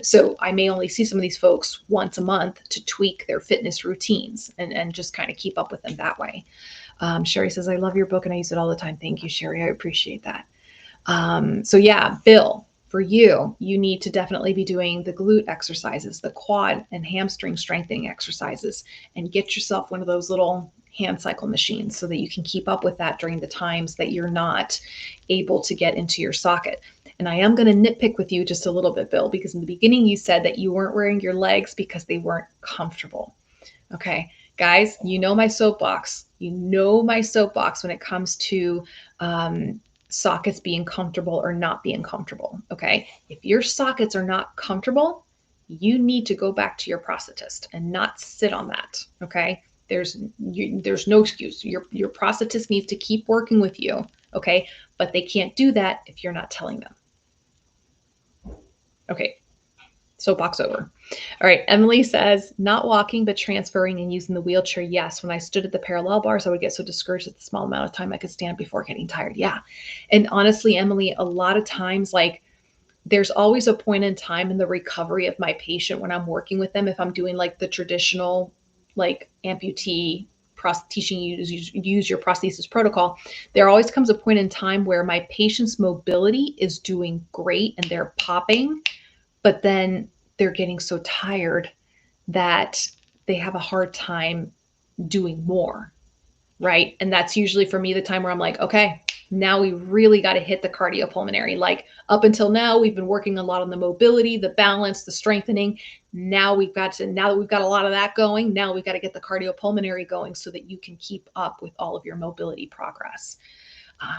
So I may only see some of these folks once a month to tweak their fitness routines and just kind of keep up with them that way. Sherry says, I love your book and I use it all the time. Thank you, Sherry. I appreciate that. So yeah, Bill, for you need to definitely be doing the glute exercises, the quad and hamstring strengthening exercises, and get yourself one of those little hand cycle machines so that you can keep up with that during the times that you're not able to get into your socket. And I am going to nitpick with you just a little bit, Bill, because in the beginning you said that you weren't wearing your legs because they weren't comfortable. Okay, guys, my soapbox. My soapbox when it comes to sockets being comfortable or not being comfortable. Okay, if your sockets are not comfortable, you need to go back to your prosthetist and not sit on that. Okay, there's no excuse. Your prosthetist needs to keep working with you. Okay, but they can't do that if you're not telling them. Okay, soapbox over. All right, Emily says, not walking, but transferring and using the wheelchair. Yes, when I stood at the parallel bars, I would get so discouraged at the small amount of time I could stand before getting tired. Yeah. And honestly, Emily, a lot of times, like, there's always a point in time in the recovery of my patient when I'm working with them, if I'm doing like the traditional, like amputee teaching you to use your prosthesis protocol, there always comes a point in time where my patient's mobility is doing great and they're popping, but then they're getting so tired that they have a hard time doing more, right? And that's usually for me the time where I'm like, okay, now we really got to hit the cardiopulmonary. Like up until now, we've been working a lot on the mobility, the balance, the strengthening. Now that we've got a lot of that going, now we've got to get the cardiopulmonary going so that you can keep up with all of your mobility progress.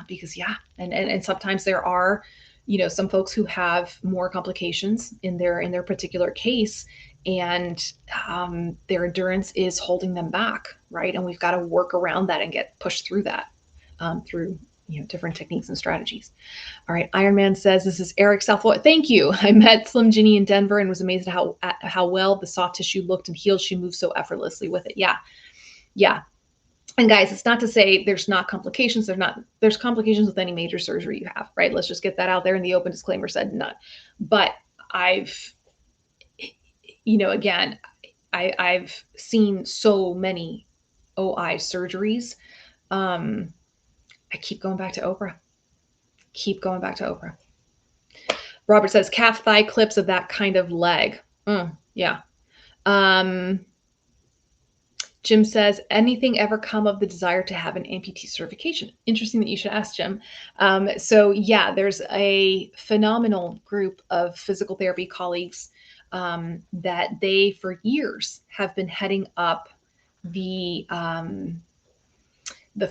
Because yeah, and sometimes there are, some folks who have more complications in their particular case, and their endurance is holding them back, right? And we've got to work around that and get pushed through that through different techniques and strategies. All right. Iron Man says, this is Eric Southwood. Thank you. I met Slim Ginny in Denver and was amazed at how well the soft tissue looked and healed. She moved so effortlessly with it. Yeah. Yeah. And guys, it's not to say there's not complications. There's complications with any major surgery you have, right? Let's just get that out there. And the open disclaimer said none. But I've seen so many OI surgeries. I keep going back to Oprah. Robert says calf thigh clips of that kind of leg. Yeah. Jim says, anything ever come of the desire to have an amputee certification? Interesting that you should ask, Jim. So yeah, there's a phenomenal group of physical therapy colleagues that they for years have been heading up the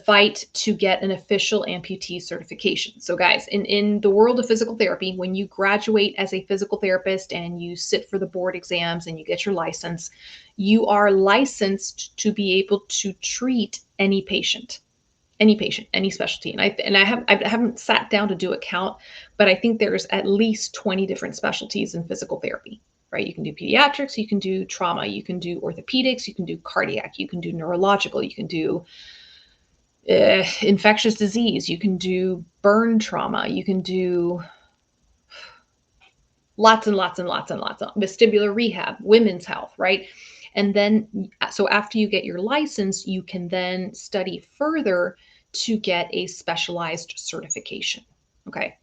fight to get an official amputee certification. So guys, in the world of physical therapy, when you graduate as a physical therapist and you sit for the board exams and you get your license, you are licensed to be able to treat any patient, any specialty. And I haven't sat down to do a count, but I think there's at least 20 different specialties in physical therapy, right? You can do pediatrics, you can do trauma, you can do orthopedics, you can do cardiac, you can do neurological, you can do infectious disease, you can do burn trauma, you can do lots and lots and lots and lots of vestibular rehab, women's health, right? And then, so after you get your license, you can then study further to get a specialized certification. Okay.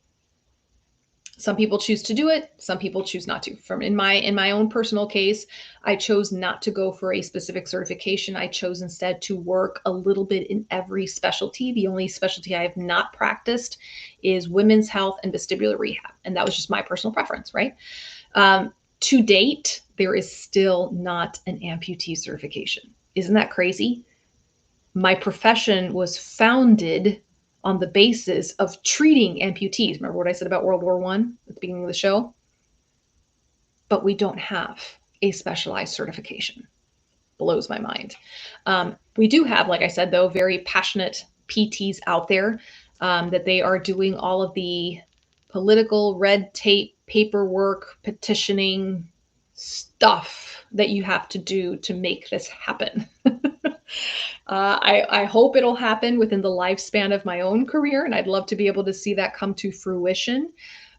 Some people choose to do it. Some people choose not to. In my own personal case, I chose not to go for a specific certification. I chose instead to work a little bit in every specialty. The only specialty I have not practiced is women's health and vestibular rehab. And that was just my personal preference, right? To date, there is still not an amputee certification. Isn't that crazy? My profession was founded on the basis of treating amputees. Remember what I said about World War I at the beginning of the show? But we don't have a specialized certification. Blows my mind. We do have, like I said, though, very passionate PTs out there that they are doing all of the political red tape, paperwork, petitioning stuff that you have to do to make this happen. I hope it'll happen within the lifespan of my own career, and I'd love to be able to see that come to fruition.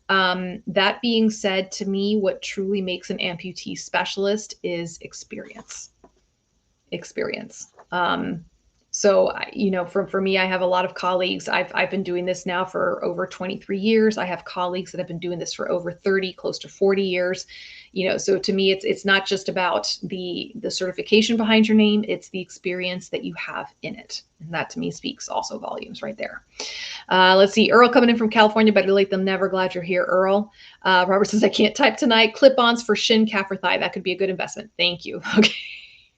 That being said, to me, what truly makes an amputee specialist is experience. So, for me, I have a lot of colleagues. I've been doing this now for over 23 years. I have colleagues that have been doing this for over 30, close to 40 years. So to me, it's not just about the certification behind your name. It's the experience that you have in it. And that to me speaks also volumes right there. Let's see. Earl coming in from California, better late than never. Glad you're here, Earl. Robert says, I can't type tonight. Clip-ons for shin, calf, or thigh. That could be a good investment. Thank you. Okay.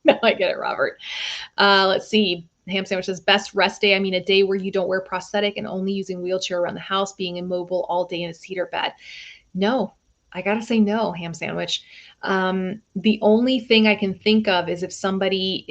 No, I get it, Robert. Let's see. Ham Sandwich says, best rest day. I mean, a day where you don't wear prosthetic and only using wheelchair around the house, being immobile all day in a cedar bed. No, I got to say no, Ham Sandwich. The only thing I can think of is if somebody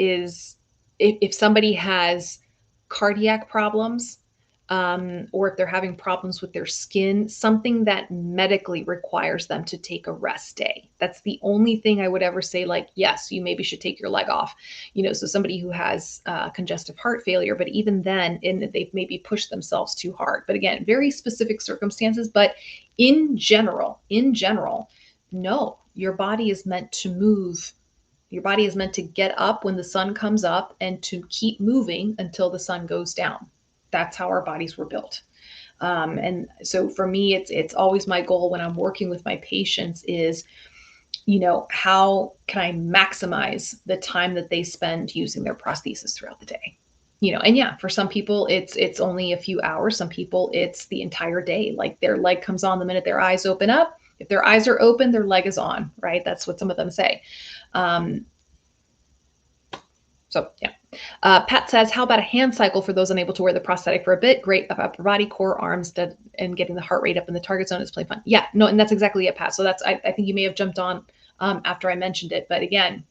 has cardiac problems, or if they're having problems with their skin, something that medically requires them to take a rest day. That's the only thing I would ever say, like, yes, you maybe should take your leg off. So somebody who has congestive heart failure, but even then, they've maybe pushed themselves too hard. But again, very specific circumstances. But in general, no, your body is meant to move. Your body is meant to get up when the sun comes up and to keep moving until the sun goes down. That's how our bodies were built. And so for me, it's always my goal when I'm working with my patients is, how can I maximize the time that they spend using their prosthesis throughout the day? And yeah, for some people, it's only a few hours. Some people, it's the entire day. Like their leg comes on the minute their eyes open up. If their eyes are open, their leg is on, right? That's what some of them say. So yeah. Pat says, how about a hand cycle for those unable to wear the prosthetic for a bit? Great upper body, core, arms, and getting the heart rate up in the target zone is play fun. Yeah, no, and that's exactly it, Pat. So I think you may have jumped on after I mentioned it. But again,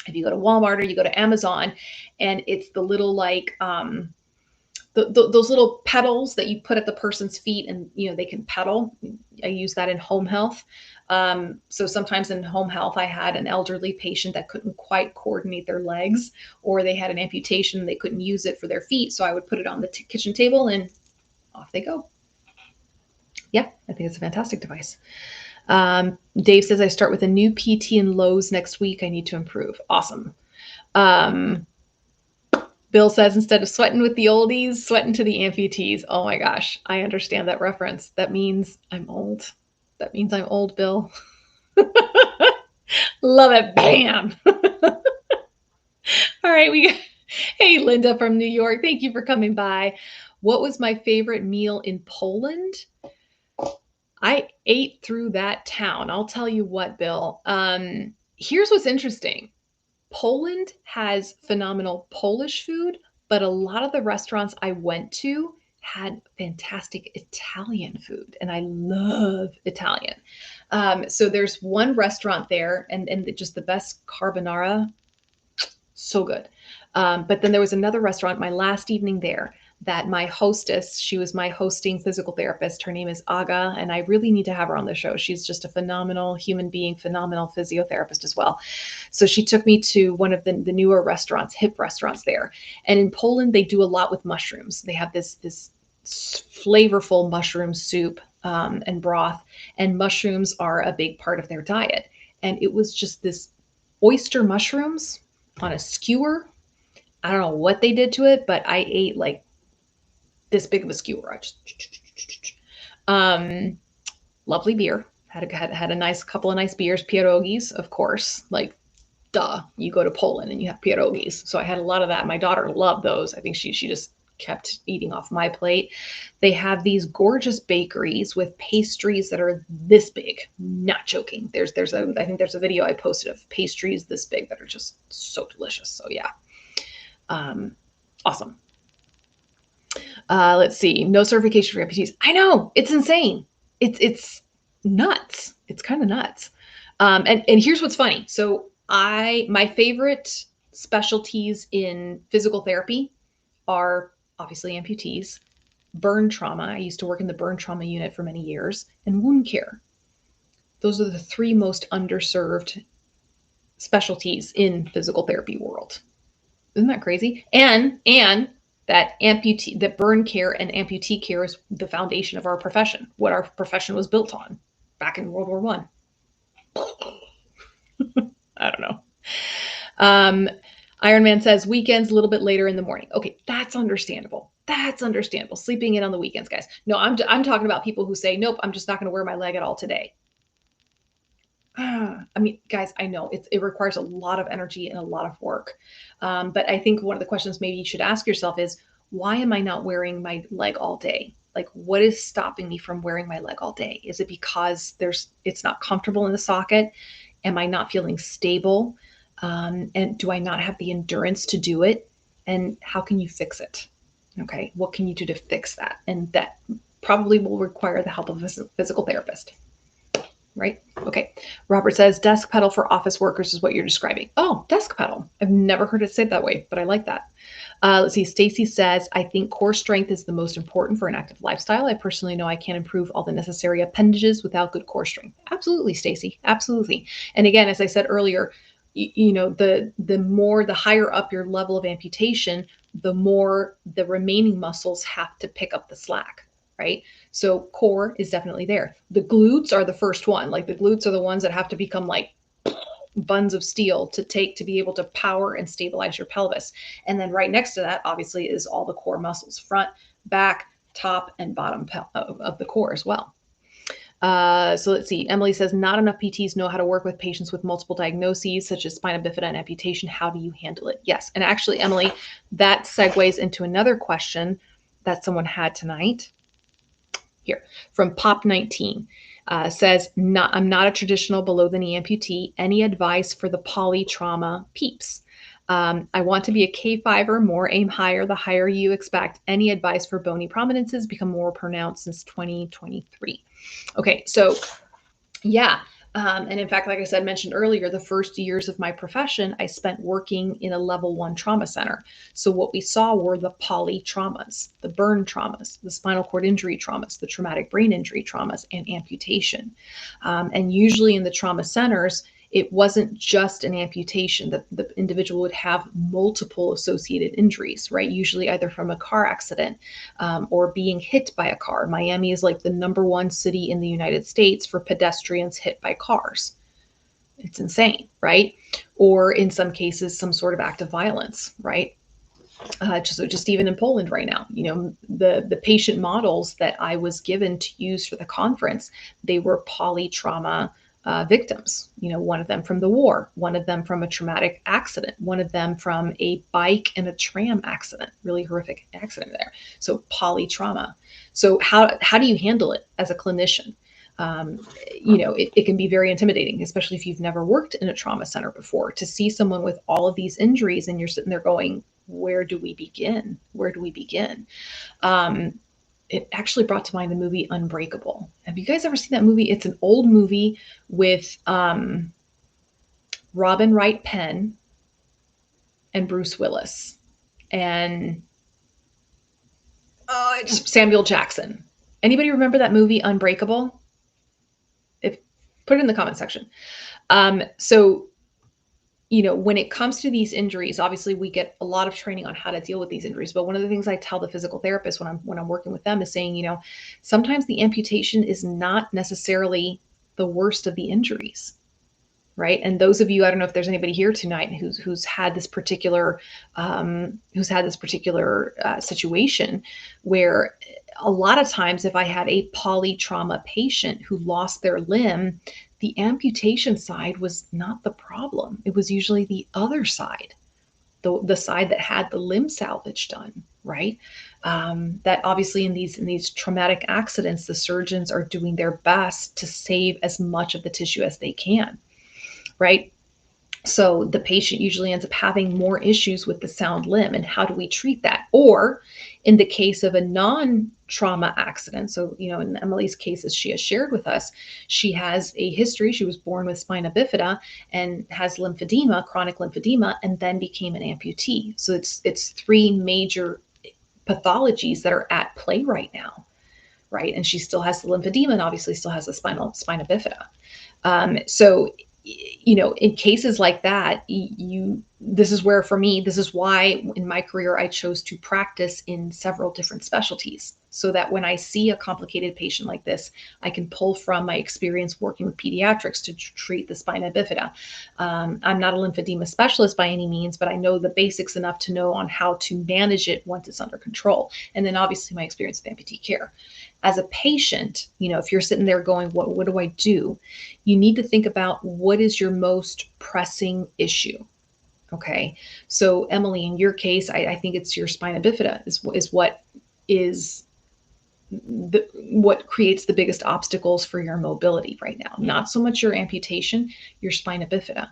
if you go to Walmart or you go to Amazon and it's the little those little pedals that you put at the person's feet and, they can pedal. I use that in home health. So sometimes in home health, I had an elderly patient that couldn't quite coordinate their legs, or they had an amputation. They couldn't use it for their feet. So I would put it on the kitchen table and off they go. Yeah, I think it's a fantastic device. Dave says, I start with a new PT in Lowe's next week. I need to improve. Awesome. Bill says, instead of sweating with the oldies, sweating to the amputees. Oh my gosh, I understand that reference. That means I'm old. That means I'm old, Bill. Love it. Bam. All right. Hey, Linda from New York. Thank you for coming by. What was my favorite meal in Poland? I ate through that town. I'll tell you what, Bill. Here's what's interesting. Poland has phenomenal Polish food, but a lot of the restaurants I went to had fantastic Italian food, and I love Italian. So there's one restaurant there, and just the best carbonara, so good. But then there was another restaurant, my last evening there, that my hostess, she was my hosting physical therapist. Her name is Aga, and I really need to have her on the show. She's just a phenomenal human being, phenomenal physiotherapist as well. So she took me to one of the newer restaurants, hip restaurants there. And in Poland, they do a lot with mushrooms. They have this flavorful mushroom soup and broth, and mushrooms are a big part of their diet. And it was just this oyster mushrooms on a skewer. I don't know what they did to it, but I ate like this big of a skewer. Lovely beer. Had a nice couple of nice beers, pierogies, of course. Like, duh, you go to Poland and you have pierogies. So I had a lot of that. My daughter loved those. I think she just kept eating off my plate. They have these gorgeous bakeries with pastries that are this big. Not joking. I think there's a video I posted of pastries this big that are just so delicious. So yeah, awesome. Let's see. No certification for amputees. I know, it's insane. It's nuts. It's kind of nuts. And here's what's funny. So my favorite specialties in physical therapy are obviously amputees, burn trauma. I used to work in the burn trauma unit for many years, and wound care. Those are the three most underserved specialties in physical therapy world. Isn't that crazy? And that burn care and amputee care is the foundation of our profession, what our profession was built on back in World War I. I don't know. Iron Man says weekends a little bit later in the morning. Okay, that's understandable. That's understandable. Sleeping in on the weekends, guys. No, I'm talking about people who say, nope, I'm just not going to wear my leg at all today. I mean, guys, I know it requires a lot of energy and a lot of work. But I think one of the questions maybe you should ask yourself is, why am I not wearing my leg all day? Like, what is stopping me from wearing my leg all day? Is it because it's not comfortable in the socket? Am I not feeling stable? And do I not have the endurance to do it? And how can you fix it? Okay, what can you do to fix that? And that probably will require the help of a physical therapist. Right? Okay. Robert says desk pedal for office workers is what you're describing. Oh, desk pedal. I've never heard it said that way, but I like that. Let's see. Stacy says, I think core strength is the most important for an active lifestyle. I personally know I can't improve all the necessary appendages without good core strength. Absolutely, Stacy. Absolutely. And again, as I said earlier, the higher up your level of amputation, the more the remaining muscles have to pick up the slack. Right? So core is definitely there. The glutes are the first one. Like the glutes are the ones that have to become like buns of steel to be able to power and stabilize your pelvis. And then right next to that, obviously, is all the core muscles, front, back, top, and bottom of the core as well. So let's see. Emily says, not enough PTs know how to work with patients with multiple diagnoses, such as spina bifida and amputation. How do you handle it? Yes. And actually, Emily, that segues into another question that someone had tonight. Here from Pop19 says, I'm not a traditional below the knee amputee. Any advice for the polytrauma peeps? I want to be a K5er, more aim higher, the higher you expect. Any advice for bony prominences become more pronounced since 2023? Okay, so yeah, And in fact, like I said, mentioned earlier, the first years of my profession, I spent working in a level 1 trauma center. So what we saw were the poly traumas, the burn traumas, the spinal cord injury traumas, the traumatic brain injury traumas, and amputation. And usually in the trauma centers, it wasn't just an amputation. The individual would have multiple associated injuries, right? Usually either from a car accident or being hit by a car. Miami is like the #1 city in the United States for pedestrians hit by cars. It's insane, right? Or in some cases, some sort of act of violence, right? Just even in Poland right now, the patient models that I was given to use for the conference, they were polytrauma victims. One of them from the war, one of them from a traumatic accident, one of them from a bike and a tram accident, really horrific accident there. So polytrauma. So how do you handle it as a clinician? It can be very intimidating, especially if you've never worked in a trauma center before, to see someone with all of these injuries and you're sitting there going, where do we begin? Where do we begin? It actually brought to mind the movie Unbreakable. Have you guys ever seen that movie? It's an old movie with Robin Wright Penn and Bruce Willis and it's Samuel Jackson. Anybody remember that movie Unbreakable? Put it in the comment section. So when it comes to these injuries, obviously we get a lot of training on how to deal with these injuries. But one of the things I tell the physical therapist when I'm working with them is saying, sometimes the amputation is not necessarily the worst of the injuries, right? And those of you, I don't know if there's anybody here tonight who's had this particular situation where a lot of times if I had a polytrauma patient who lost their limb, the amputation side was not the problem. It was usually the other side, the side that had the limb salvage done, right? That obviously in these traumatic accidents, the surgeons are doing their best to save as much of the tissue as they can, right? So the patient usually ends up having more issues with the sound limb. And how do we treat that? Or in the case of a non-trauma accident, so, in Emily's case, as she has shared with us, she has a history. She was born with spina bifida and has lymphedema, chronic lymphedema, and then became an amputee. So it's 3 major pathologies that are at play right now, right? And she still has the lymphedema and obviously still has the spina bifida. So in cases like that, this is where, for me, this is why in my career, I chose to practice in several different specialties, so that when I see a complicated patient like this, I can pull from my experience working with pediatrics to treat the spina bifida. I'm not a lymphedema specialist by any means, but I know the basics enough to know on how to manage it once it's under control. And then obviously my experience with amputee care. As a patient, if you're sitting there going, what do I do? You need to think about what is your most pressing issue. Okay. So Emily, in your case, I think it's your spina bifida is what creates the biggest obstacles for your mobility right now. Not so much your amputation, your spina bifida.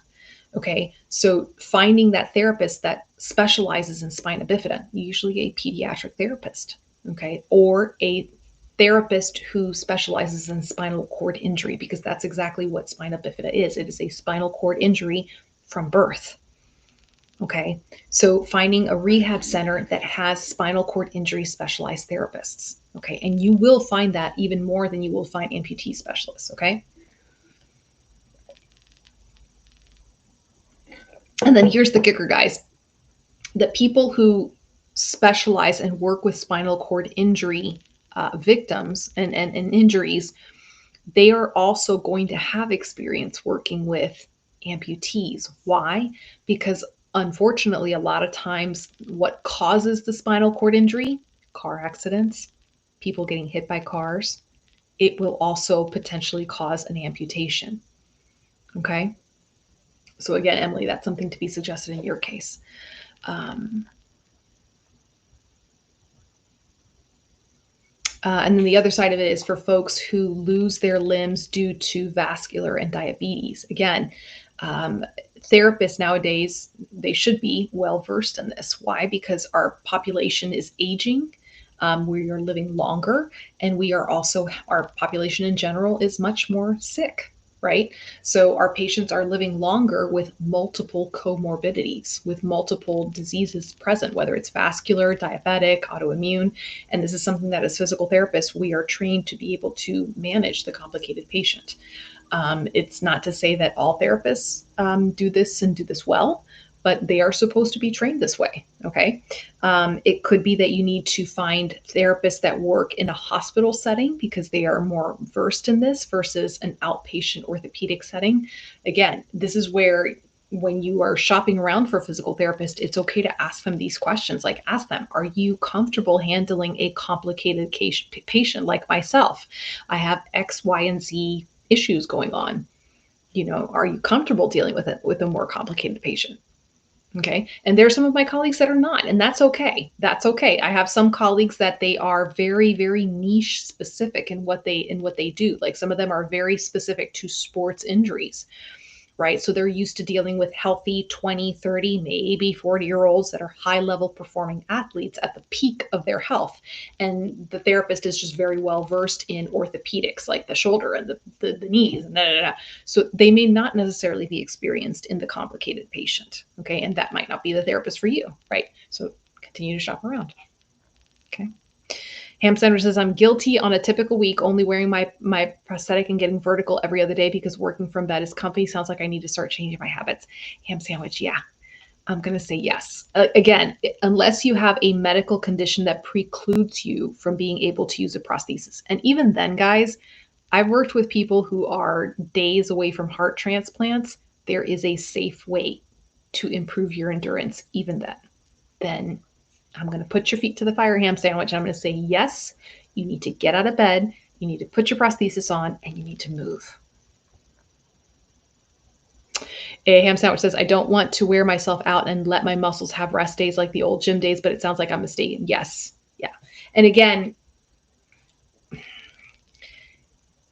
Okay. So finding that therapist that specializes in spina bifida, usually a pediatric therapist. Okay. Or a therapist who specializes in spinal cord injury, because that's exactly what spina bifida is. It is a spinal cord injury from birth. Okay, so finding a rehab center that has spinal cord injury specialized therapists. Okay, and you will find that even more than you will find amputee specialists. Okay. And then here's the kicker, guys. The people who specialize and work with spinal cord injury victims and injuries, they are also going to have experience working with amputees. Why? Because unfortunately, a lot of times what causes the spinal cord injury, car accidents, people getting hit by cars, it will also potentially cause an amputation. Okay. So again, Emily, that's something to be suggested in your case. And then the other side of it is for folks who lose their limbs due to vascular and diabetes. Again, therapists nowadays, they should be well versed in this. Why? Because our population is aging. We are living longer, and our population in general is much more sick. right? So our patients are living longer with multiple comorbidities, with multiple diseases present, whether it's vascular, diabetic, autoimmune. And this is something that as physical therapists, we are trained to be able to manage the complicated patient. It's not to say that all therapists do this and do this well, but they are supposed to be trained this way. Okay. It could be that you need to find therapists that work in a hospital setting because they are more versed in this versus an outpatient orthopedic setting. Again, this is where when you are shopping around for a physical therapist, it's okay to ask them these questions. Like, ask them, are you comfortable handling a complicated patient like myself? I have X, Y, and Z issues going on. Are you comfortable dealing with it with a more complicated patient? Okay. And there's some of my colleagues that are not, and that's okay. That's okay. I have some colleagues that they are very, very niche specific in what they do. Like some of them are very specific to sports injuries, right? So they're used to dealing with healthy 20, 30, maybe 40-year-olds that are high level performing athletes at the peak of their health. And the therapist is just very well versed in orthopedics, like the shoulder and the knees. And So they may not necessarily be experienced in the complicated patient. Okay. And that might not be the therapist for you, right? So continue to shop around. Okay. Ham Sandwich says, I'm guilty on a typical week, only wearing my prosthetic and getting vertical every other day because working from bed is comfy. Sounds like I need to start changing my habits. Ham Sandwich, yeah. I'm going to say yes. Again, unless you have a medical condition that precludes you from being able to use a prosthesis. And even then, guys, I've worked with people who are days away from heart transplants. There is a safe way to improve your endurance even then I'm going to put your feet to the fire, Ham Sandwich. I'm going to say, yes, you need to get out of bed. You need to put your prosthesis on and you need to move. A Ham Sandwich says, I don't want to wear myself out and let my muscles have rest days like the old gym days, but it sounds like I'm mistaken. Yes. Yeah. And again,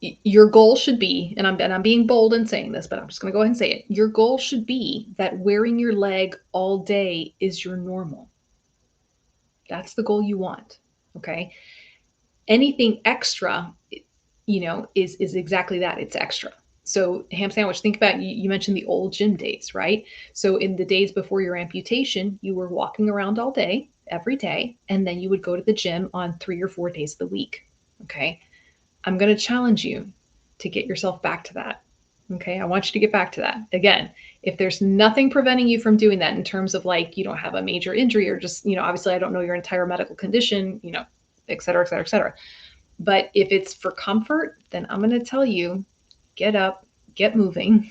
your goal should be, and I'm being bold in saying this, but I'm just going to go ahead and say it. Your goal should be that wearing your leg all day is your normal. That's the goal you want. Okay. Anything extra, is exactly that. It's extra. So Ham Sandwich, think about, you mentioned the old gym days, right? So in the days before your amputation, you were walking around all day, every day, and then you would go to the gym on 3 or 4 days of the week. Okay. I'm going to challenge you to get yourself back to that. Okay. I want you to get back to that. Again, if there's nothing preventing you from doing that in terms of like, you don't have a major injury or just, obviously I don't know your entire medical condition, et cetera, et cetera, et cetera. But if it's for comfort, then I'm going to tell you, get up, get moving.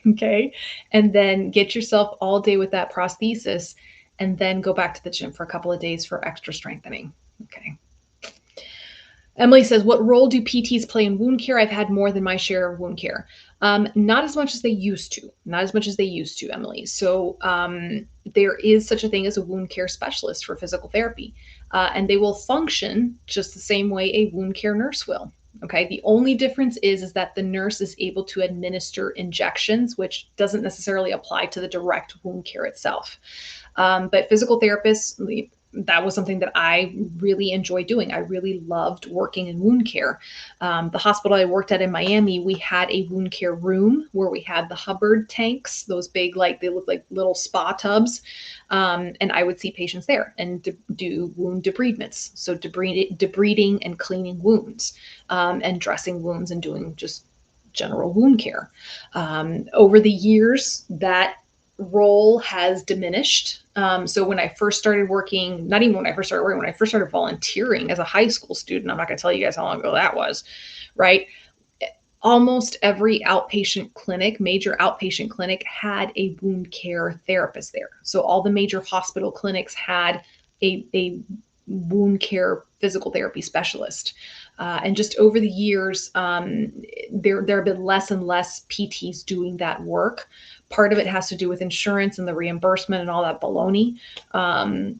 Okay. And then get yourself all day with that prosthesis and then go back to the gym for a couple of days for extra strengthening. Okay. Emily says, what role do PTs play in wound care? I've had more than my share of wound care. Not as much as they used to, Emily. So there is such a thing as a wound care specialist for physical therapy, and they will function just the same way a wound care nurse will. Okay. The only difference is that the nurse is able to administer injections, which doesn't necessarily apply to the direct wound care itself. But physical therapists, that was something that I really enjoyed doing. I really loved working in wound care. The hospital I worked at in Miami, we had a wound care room where we had the Hubbard tanks, those big, they look like little spa tubs. And I would see patients there and do wound debridements. So debriding and cleaning wounds, and dressing wounds and doing just general wound care. Over the years, that role has diminished. So when I first started working, not even when I first started working, when I first started volunteering as a high school student, I'm not going to tell you guys how long ago that was, right? Almost every outpatient clinic, major outpatient clinic, had a wound care therapist there. So all the major hospital clinics had a wound care physical therapy specialist. And just over the years, there have been less and less PTs doing that work. Part of it has to do with insurance and the reimbursement and all that baloney, and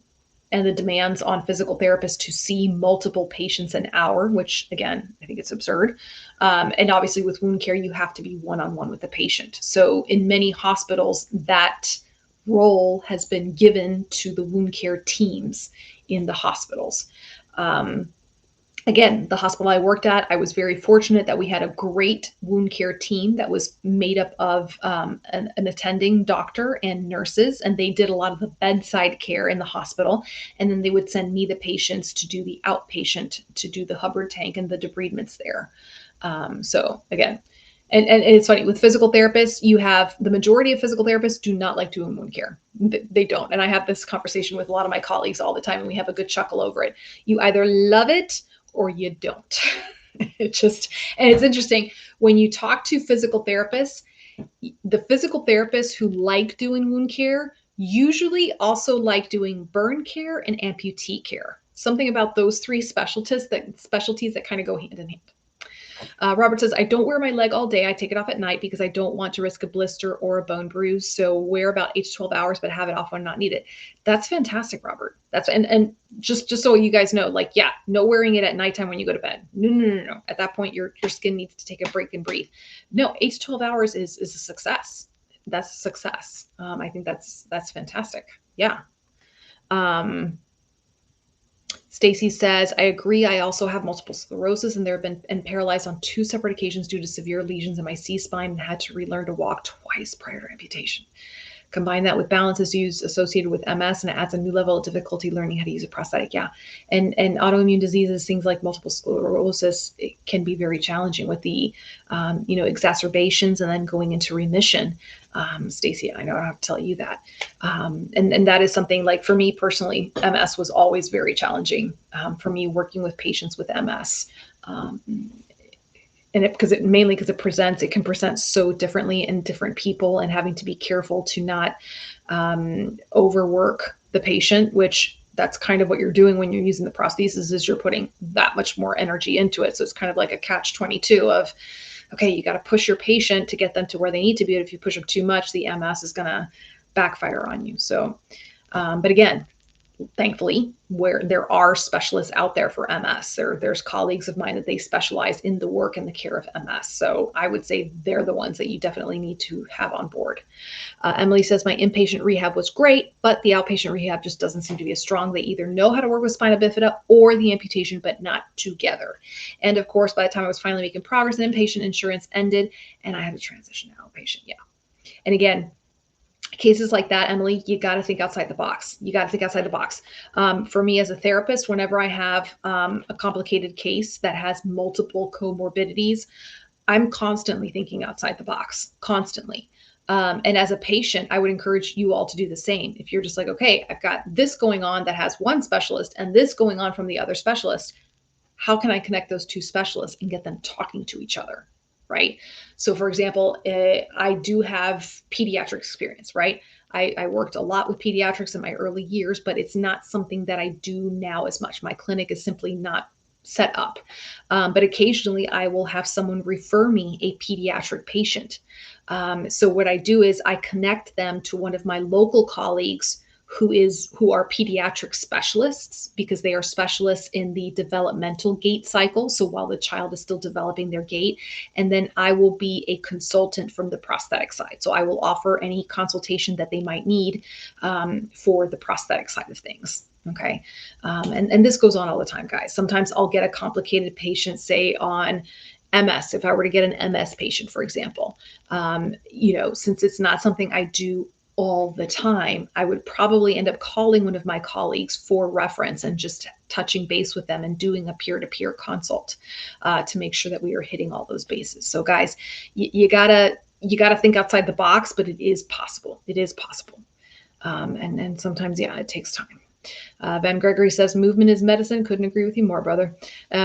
the demands on physical therapists to see multiple patients an hour, which again, I think it's absurd. And obviously with wound care, you have to be one-on-one with the patient. So in many hospitals, that role has been given to the wound care teams in the hospitals. Again, the hospital I worked at, I was very fortunate that we had a great wound care team that was made up of an attending doctor and nurses, and they did a lot of the bedside care in the hospital. And then they would send me the patients to do the outpatient, to do the Hubbard tank and the debridements there. So again, and it's funny with physical therapists, you have the majority of physical therapists do not like doing wound care. They don't. And I have this conversation with a lot of my colleagues all the time, and we have a good chuckle over it. You either love it or you don't. And it's interesting when you talk to physical therapists, the physical therapists who like doing wound care usually also like doing burn care and amputee care. Something about those three specialties that kind of go hand in hand. Robert says, I don't wear my leg all day. I take it off at night because I don't want to risk a blister or a bone bruise. So wear about 8 to 12 hours, but have it off when not needed. That's fantastic, Robert. That's and just so you guys know, like, yeah, no wearing it at nighttime when you go to bed. No. At that point, your skin needs to take a break and breathe. No, 8 to 12 hours is a success. That's a success. I think that's fantastic. Yeah. Stacy says, I agree. I also have multiple sclerosis and paralyzed on 2 separate occasions due to severe lesions in my C-spine and had to relearn to walk twice prior to amputation. Combine that with balance issues associated with MS, and it adds a new level of difficulty learning how to use a prosthetic. Yeah. And autoimmune diseases, things like multiple sclerosis, it can be very challenging with the, exacerbations and then going into remission. Stacy, I know I don't have to tell you that. And that is something, like, for me personally, MS was always very challenging for me working with patients with MS. And because it can present so differently in different people, and having to be careful to not overwork the patient, which that's kind of what you're doing when you're using the prosthesis, is you're putting that much more energy into it. So it's kind of like a catch-22 of, okay, you got to push your patient to get them to where they need to be. If you push them too much, the MS is going to backfire on you. So, but again, thankfully, where there are specialists out there for MS, there's colleagues of mine that they specialize in the work and the care of MS. So I would say they're the ones that you definitely need to have on board. Emily says, my inpatient rehab was great, but the outpatient rehab just doesn't seem to be as strong. They either know how to work with spina bifida or the amputation, but not together. And of course, by the time I was finally making progress, inpatient insurance ended and I had to transition to outpatient. Yeah. And again, cases like that, Emily, you got to think outside the box. For me as a therapist, whenever I have a complicated case that has multiple comorbidities, I'm constantly thinking outside the box, constantly. And as a patient, I would encourage you all to do the same. If you're just like, okay, I've got this going on that has one specialist and this going on from the other specialist, how can I connect those 2 specialists and get them talking to each other? Right. So for example, I do have pediatric experience, right? I worked a lot with pediatrics in my early years, but it's not something that I do now as much. My clinic is simply not set up. But occasionally I will have someone refer me a pediatric patient. So what I do is I connect them to one of my local colleagues who are pediatric specialists, because they are specialists in the developmental gait cycle. So while the child is still developing their gait, and then I will be a consultant from the prosthetic side. So I will offer any consultation that they might need for the prosthetic side of things. Okay. And this goes on all the time, guys. Sometimes I'll get a complicated patient, say on MS. If I were to get an MS patient, for example, since it's not something I do all the time, I would probably end up calling one of my colleagues for reference and just touching base with them and doing a peer-to-peer consult to make sure that we are hitting all those bases. So guys, you gotta think outside the box, but it is possible. It is possible. And sometimes, yeah, it takes time. Ben Gregory says, movement is medicine. Couldn't agree with you more, brother.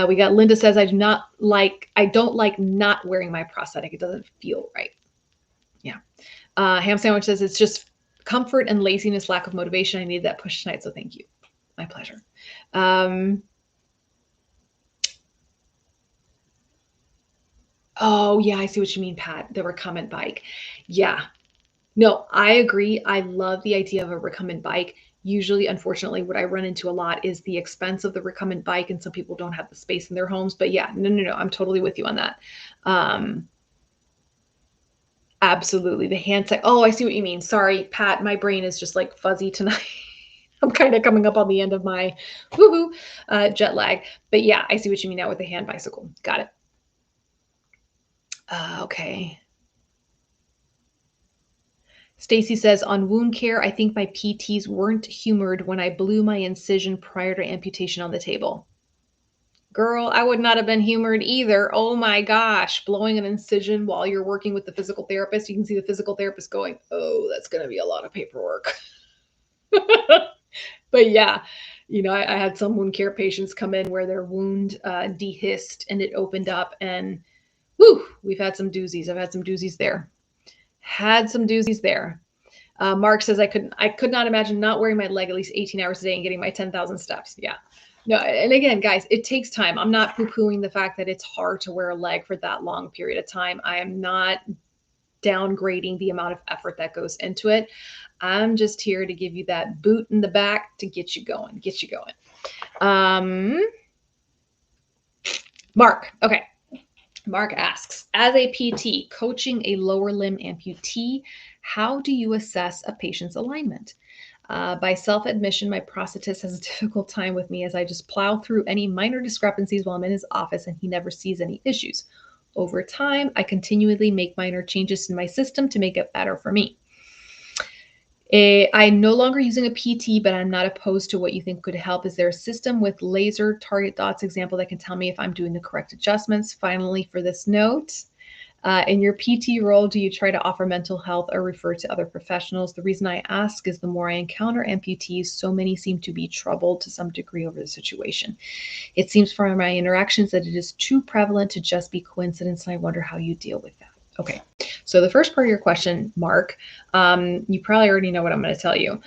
We got Linda says, I don't like not wearing my prosthetic. It doesn't feel right. Yeah. Ham Sandwich says, it's just comfort and laziness, lack of motivation. I needed that push tonight, so thank you. My pleasure. Oh, yeah, I see what you mean, Pat. The recumbent bike. Yeah. No, I agree. I love the idea of a recumbent bike. Usually, unfortunately, what I run into a lot is the expense of the recumbent bike, and some people don't have the space in their homes. But yeah, no, I'm totally with you on that. Absolutely. The handset. Oh, I see what you mean. Sorry, Pat, my brain is just like fuzzy tonight. I'm kind of coming up on the end of my woohoo jet lag. But yeah, I see what you mean now with the hand bicycle. Got it. Okay. Stacy says, on wound care, I think my PTs weren't humored when I blew my incision prior to amputation on the table. Girl, I would not have been humored either. Oh my gosh, blowing an incision while you're working with the physical therapist. You can see the physical therapist going, oh, that's going to be a lot of paperwork. But yeah, I had some wound care patients come in where their wound dehisced and it opened up, and whew, we've had some doozies. I've had some doozies there. Mark says I could not imagine not wearing my leg at least 18 hours a day and getting my 10,000 steps. Yeah. No, and again, guys, it takes time. I'm not poo-pooing the fact that it's hard to wear a leg for that long period of time. I am not downgrading the amount of effort that goes into it. I'm just here to give you that boot in the back to get you going. Mark, okay. Mark asks, as a PT coaching a lower limb amputee, how do you assess a patient's alignment? By self-admission, my prosthetist has a difficult time with me as I just plow through any minor discrepancies while I'm in his office and he never sees any issues. Over time, I continually make minor changes in my system to make it better for me. I'm no longer using a PT, but I'm not opposed to what you think could help. Is there a system with laser target dots example that can tell me if I'm doing the correct adjustments? Finally, for this note, in your PT role, do you try to offer mental health or refer to other professionals? The reason I ask is the more I encounter amputees, so many seem to be troubled to some degree over the situation. It seems from my interactions that it is too prevalent to just be coincidence, and I wonder how you deal with that. Okay, so the first part of your question, Mark, you probably already know what I'm going to tell you.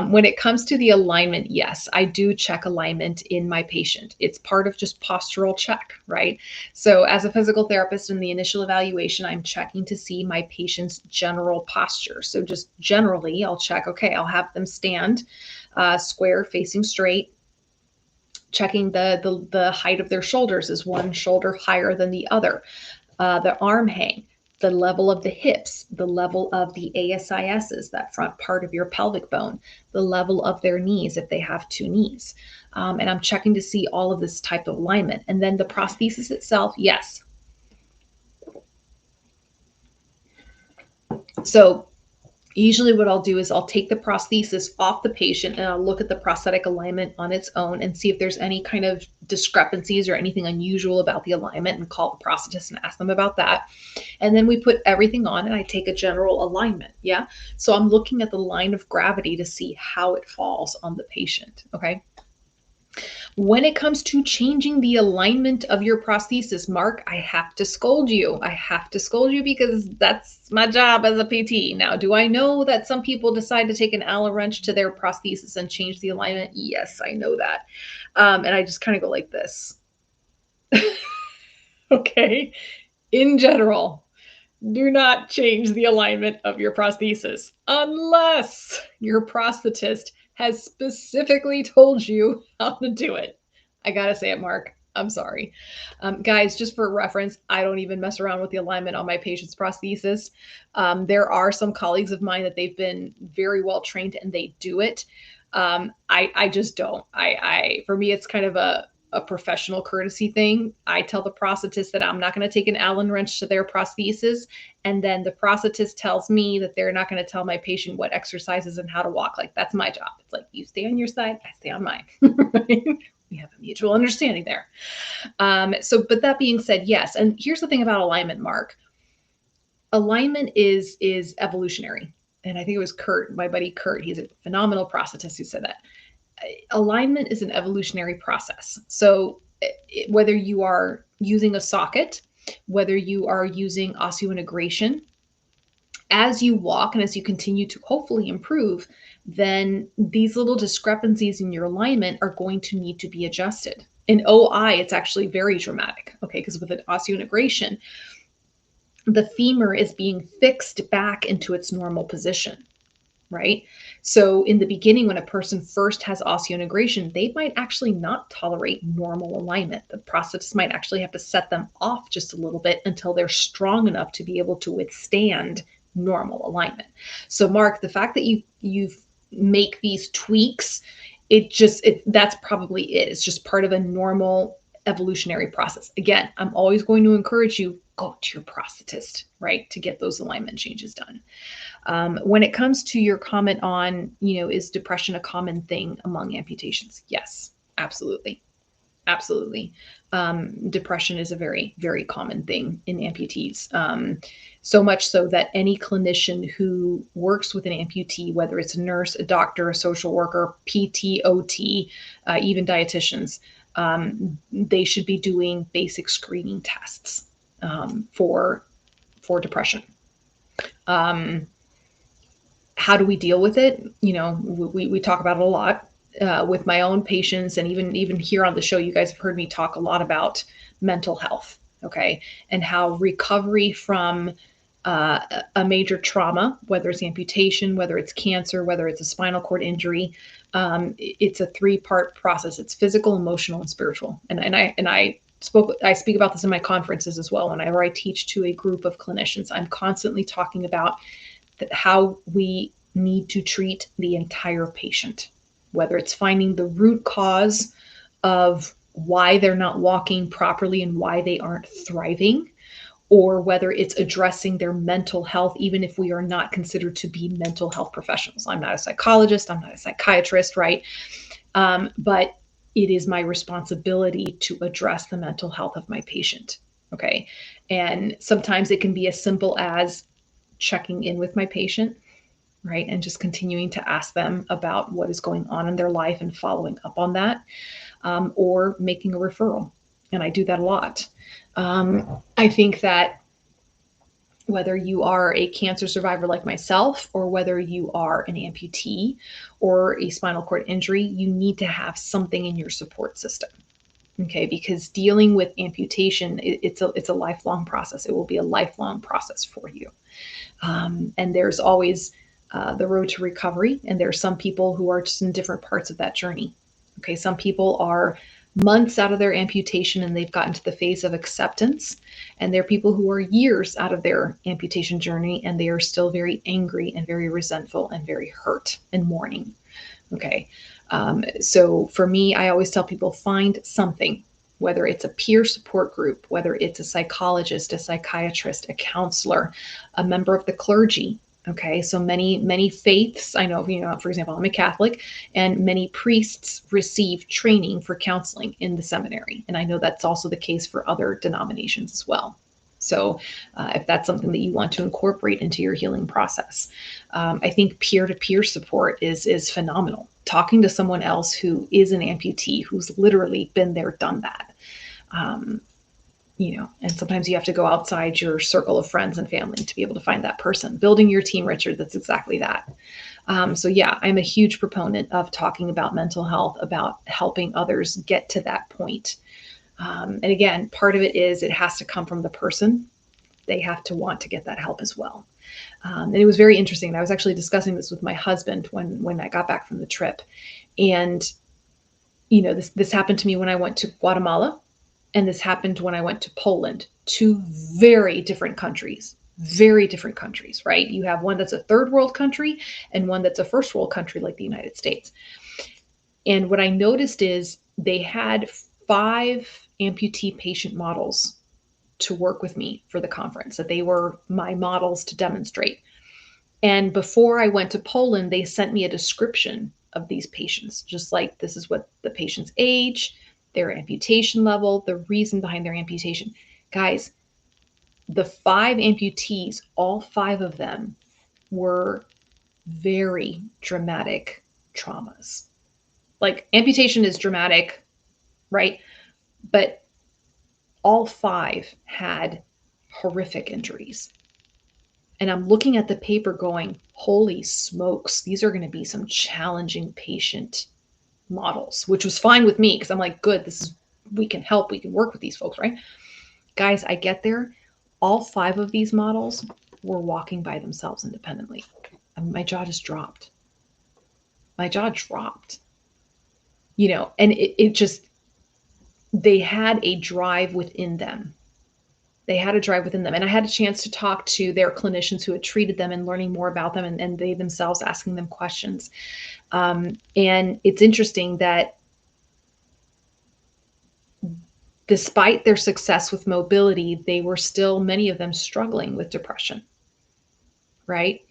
When it comes to the alignment, yes, I do check alignment in my patient. It's part of just postural check, right? So as a physical therapist in the initial evaluation, I'm checking to see my patient's general posture. So just generally, I'll check, okay, I'll have them stand square, facing straight, checking the height of their shoulders. Is one shoulder higher than the other? The arm hang, the level of the hips, the level of the ASISs, that front part of your pelvic bone, the level of their knees if they have two knees. And I'm checking to see all of this type of alignment. And then the prosthesis itself, yes. So usually what I'll do is I'll take the prosthesis off the patient and I'll look at the prosthetic alignment on its own and see if there's any kind of discrepancies or anything unusual about the alignment and call the prosthetist and ask them about that. And then we put everything on and I take a general alignment. Yeah. So I'm looking at the line of gravity to see how it falls on the patient. Okay. When it comes to changing the alignment of your prosthesis, Mark, I have to scold you. I have to scold you because that's my job as a PT. Now, do I know that some people decide to take an Allen wrench to their prosthesis and change the alignment? Yes, I know that. And I just kind of go like this. Okay. In general, do not change the alignment of your prosthesis unless your prosthetist has specifically told you how to do it. I gotta say it, Mark. I'm sorry. Guys, just for reference, I don't even mess around with the alignment on my patient's prosthesis. There are some colleagues of mine that they've been very well trained and they do it. I just don't. For me, it's kind of a professional courtesy thing. I tell the prosthetist that I'm not going to take an Allen wrench to their prosthesis. And then the prosthetist tells me that they're not going to tell my patient what exercises and how to walk. Like, that's my job. It's like, you stay on your side, I stay on mine. We have a mutual understanding there. But that being said, yes. And here's the thing about alignment, Mark. Alignment is evolutionary. And I think it was Kurt, my buddy Kurt. He's a phenomenal prosthetist who said that. Alignment is an evolutionary process. So whether you are using a socket, whether you are using osseointegration, as you walk and as you continue to hopefully improve, then these little discrepancies in your alignment are going to need to be adjusted. In OI, it's actually very dramatic, okay? Because with an osseointegration, the femur is being fixed back into its normal position, right? So in the beginning, when a person first has osseointegration, they might actually not tolerate normal alignment. The prosthetist might actually have to set them off just a little bit until they're strong enough to be able to withstand normal alignment. So Mark, the fact that you've make these tweaks, that's probably it. It's just part of a normal evolutionary process. Again, I'm always going to encourage you, go to your prosthetist, right, to get those alignment changes done. When it comes to your comment on, is depression a common thing among amputations? Yes, absolutely. Absolutely. Depression is a very, very common thing in amputees. So much so that any clinician who works with an amputee, whether it's a nurse, a doctor, a social worker, PT, OT, even dietitians, they should be doing basic screening tests for depression. How do we deal with it? We talk about it a lot. With my own patients, and even here on the show, you guys have heard me talk a lot about mental health, okay, and how recovery from a major trauma, whether it's amputation, whether it's cancer, whether it's a spinal cord injury, it's a 3-part process. It's physical, emotional, and spiritual. And I speak about this in my conferences as well. Whenever I teach to a group of clinicians, I'm constantly talking about how we need to treat the entire patient, whether it's finding the root cause of why they're not walking properly and why they aren't thriving, or whether it's addressing their mental health, even if we are not considered to be mental health professionals. I'm not a psychologist, I'm not a psychiatrist, right? But it is my responsibility to address the mental health of my patient, okay? And sometimes it can be as simple as checking in with my patient, right? And just continuing to ask them about what is going on in their life and following up on that, or making a referral. And I do that a lot. I think that whether you are a cancer survivor like myself, or whether you are an amputee or a spinal cord injury, you need to have something in your support system. Okay, because dealing with amputation, it's a lifelong process. It will be a lifelong process for you. And there's always the road to recovery. And there are some people who are just in different parts of that journey. Okay, some people are months out of their amputation and they've gotten to the phase of acceptance. And there are people who are years out of their amputation journey and they are still very angry and very resentful and very hurt and mourning. Okay, so for me, I always tell people, find something, whether it's a peer support group, whether it's a psychologist, a psychiatrist, a counselor, a member of the clergy. Okay, so many faiths, I know, for example, I'm a Catholic, and many priests receive training for counseling in the seminary. And I know that's also the case for other denominations as well. So if that's something that you want to incorporate into your healing process, I think peer-to-peer support is phenomenal. Talking to someone else who is an amputee, who's literally been there, done that. And sometimes you have to go outside your circle of friends and family to be able to find that person. Building your team, Richard, that's exactly that. So yeah, I'm a huge proponent of talking about mental health, about helping others get to that point. And again, part of it is it has to come from the person. They have to want to get that help as well. And it was very interesting. I was actually discussing this with my husband when I got back from the trip. And, this happened to me when I went to Guatemala. And this happened when I went to Poland, 2 very different countries, right? You have one that's a third world country and one that's a first world country like the United States. And what I noticed is they had 5 amputee patient models to work with me for the conference, that they were my models to demonstrate. And before I went to Poland, they sent me a description of these patients, just like this is what the patient's age, their amputation level, the reason behind their amputation. Guys, the 5 amputees, all 5 of them were very dramatic traumas. Like, amputation is dramatic, right? But all 5 had horrific injuries. And I'm looking at the paper going, holy smokes, these are going to be some challenging patient models, which was fine with me because I'm like, good, we can help, we can work with these folks, right? Guys, I get there. All 5 of these models were walking by themselves independently. And my jaw just dropped. My jaw dropped. And it just, they had a drive within them They had a drive within them. And I had a chance to talk to their clinicians who had treated them and learning more about them, and they themselves asking them questions. And it's interesting that despite their success with mobility, they were still, many of them, struggling with depression, right?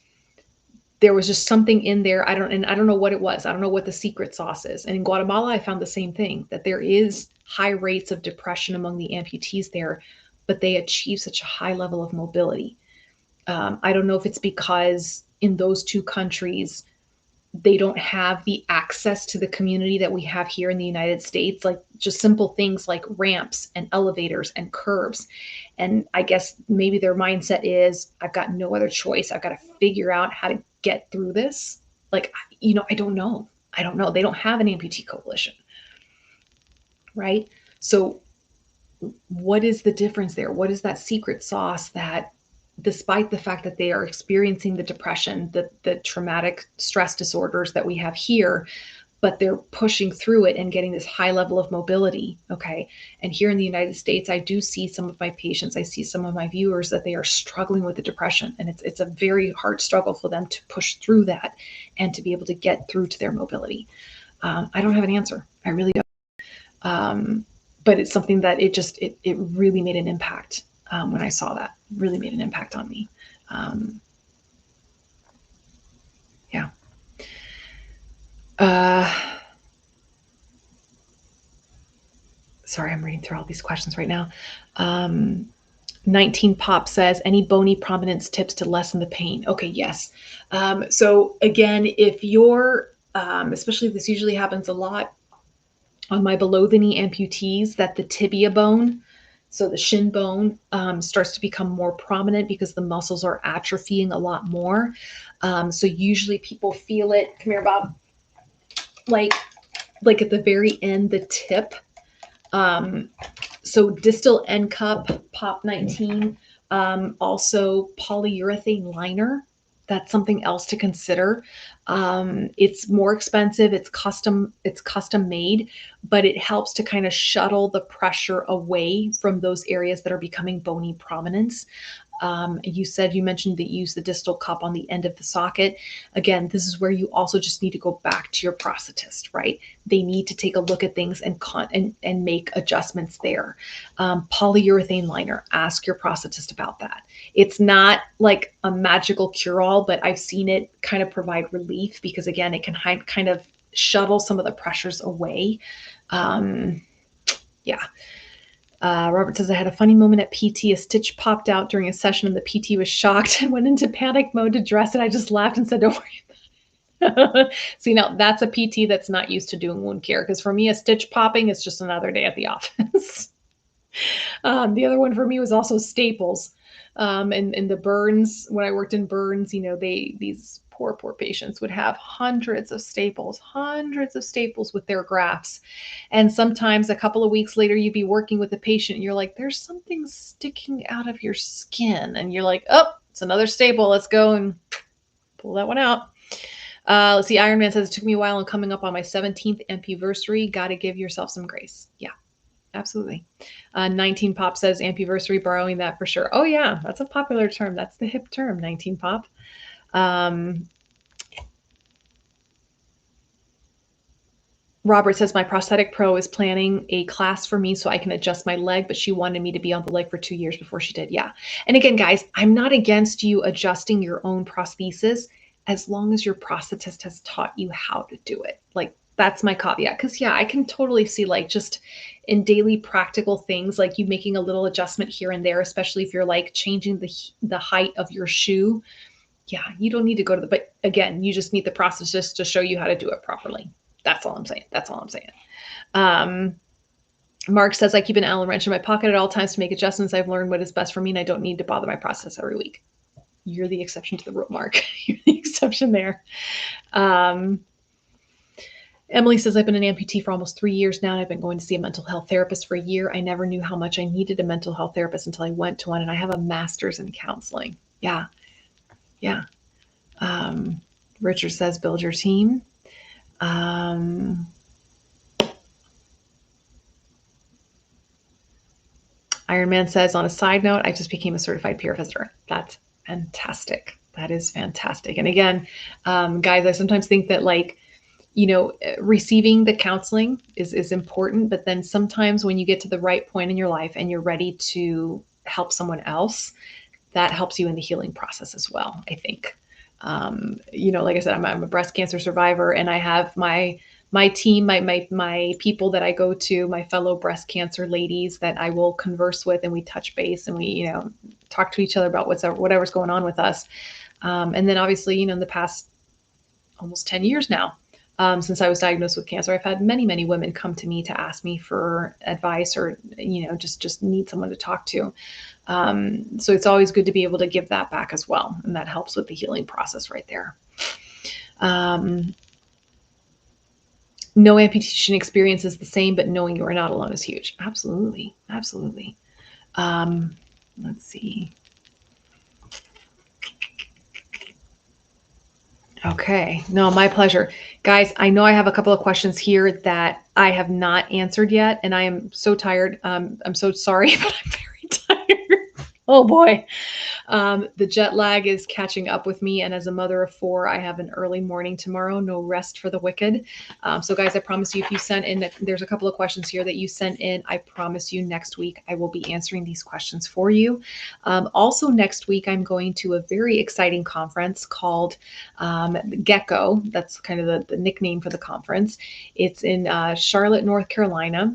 There was just something in there. I don't know what it was. I don't know what the secret sauce is. And in Guatemala, I found the same thing, that there is high rates of depression among the amputees there, but they achieve such a high level of mobility. I don't know if it's because in those two countries, they don't have the access to the community that we have here in the United States, like just simple things like ramps and elevators and curbs. And I guess maybe their mindset is, I've got no other choice. I've got to figure out how to get through this. Like, I don't know. They don't have an amputee coalition, right? So what is the difference there? What is that secret sauce that, despite the fact that they are experiencing the depression, the traumatic stress disorders that we have here, but they're pushing through it and getting this high level of mobility? Okay. And here in the United States, I do see some of my patients, I see some of my viewers, that they are struggling with the depression. And it's a very hard struggle for them to push through that and to be able to get through to their mobility. I don't have an answer. I really don't. But it's something that it really made an impact. When I saw that, really made an impact on me. Yeah. Sorry, I'm reading through all these questions right now. 19 Pop says, any bony prominence tips to lessen the pain? Okay, yes. So again, if you're, especially this usually happens a lot on my below the knee amputees, that the tibia bone, so the shin bone, starts to become more prominent because the muscles are atrophying a lot more. So usually people feel it, come here, Bob, like at the very end, the tip. So distal end cup, Pop 19, also polyurethane liner. That's something else to consider. It's more expensive. It's custom made, but it helps to kind of shuttle the pressure away from those areas that are becoming bony prominence. You mentioned that you use the distal cup on the end of the socket. Again, this is where you also just need to go back to your prosthetist, right? They need to take a look at things and make adjustments there. Polyurethane liner, ask your prosthetist about that. It's not like a magical cure-all, but I've seen it kind of provide relief because, again, it can kind of shuttle some of the pressures away. Yeah. Robert says, I had a funny moment at PT. A stitch popped out during a session and the PT was shocked and went into panic mode to dress it. I just laughed and said, don't worry about it. See, now that's a PT that's not used to doing wound care, because for me, a stitch popping is just another day at the office. The other one for me was also staples. And the burns, when I worked in burns, these poor patients would have hundreds of staples with their grafts. And sometimes a couple of weeks later, you'd be working with the patient and you're like, there's something sticking out of your skin. And you're like, oh, it's another staple. Let's go and pull that one out. Let's see. Iron Man says, it took me a while. I'm coming up on my 17th ampuversary. Got to give yourself some grace. Yeah, absolutely. 19 Pop says, ampuversary, borrowing that for sure. Oh yeah, that's a popular term. That's the hip term, 19 Pop. Robert says, my prosthetic pro is planning a class for me so I can adjust my leg, but she wanted me to be on the leg for 2 years before she did. Yeah. And again, guys, I'm not against you adjusting your own prosthesis as long as your prosthetist has taught you how to do it. Like, that's my caveat. Because yeah, I can totally see, like, just in daily practical things, like you making a little adjustment here and there, especially if you're like changing the height of your shoe. Yeah, you don't need to go to but again, you just need the prosthetist to show you how to do it properly. That's all I'm saying. Mark says, I keep an Allen wrench in my pocket at all times to make adjustments. I've learned what is best for me and I don't need to bother my process every week. You're the exception to the rule, Mark. You're the exception there. Emily says, I've been an amputee for almost 3 years now, and I've been going to see a mental health therapist for a year. I never knew how much I needed a mental health therapist until I went to one, and I have a master's in counseling. Yeah. Yeah. Richard says, build your team. Iron Man says, on a side note, I just became a certified peer visitor. That's fantastic. That is fantastic. And again, guys, I sometimes think that receiving the counseling is important, but then sometimes when you get to the right point in your life and you're ready to help someone else, that helps you in the healing process as well, I think. Like I said, I'm a breast cancer survivor, and I have my team, my people that I go to, my fellow breast cancer ladies that I will converse with, and we touch base and we, talk to each other about whatever's going on with us. And then obviously, in the past almost 10 years now, since I was diagnosed with cancer, I've had many, many women come to me to ask me for advice or, just need someone to talk to. So it's always good to be able to give that back as well. And that helps with the healing process right there. No amputation experience is the same, but knowing you are not alone is huge. Absolutely. Absolutely. Let's see. Okay. No, my pleasure. Guys, I know I have a couple of questions here that I have not answered yet, and I am so tired. I'm so sorry, but I'm very tired. Oh boy. The jet lag is catching up with me. And as a mother of 4, I have an early morning tomorrow. No rest for the wicked. So guys, I promise you, if you sent in, there's a couple of questions here that you sent in. I promise you next week, I will be answering these questions for you. Also next week, I'm going to a very exciting conference called Gecko. That's kind of the nickname for the conference. It's in Charlotte, North Carolina.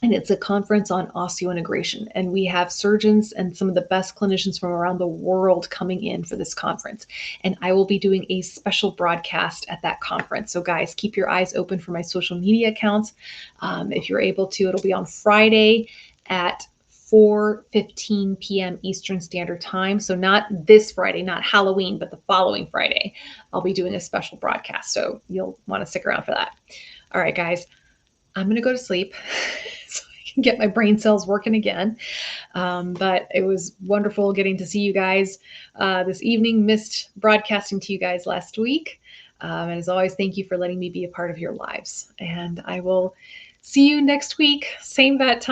And it's a conference on osseointegration. And we have surgeons and some of the best clinicians from around the world coming in for this conference. And I will be doing a special broadcast at that conference. So guys, keep your eyes open for my social media accounts. If you're able to, it'll be on Friday at 4:15 p.m. Eastern Standard Time. So not this Friday, not Halloween, but the following Friday, I'll be doing a special broadcast. So you'll want to stick around for that. All right, guys, I'm going to go to sleep. So I can get my brain cells working again. But it was wonderful getting to see you guys this evening. Missed broadcasting to you guys last week. And as always, thank you for letting me be a part of your lives. And I will see you next week. Same bat time.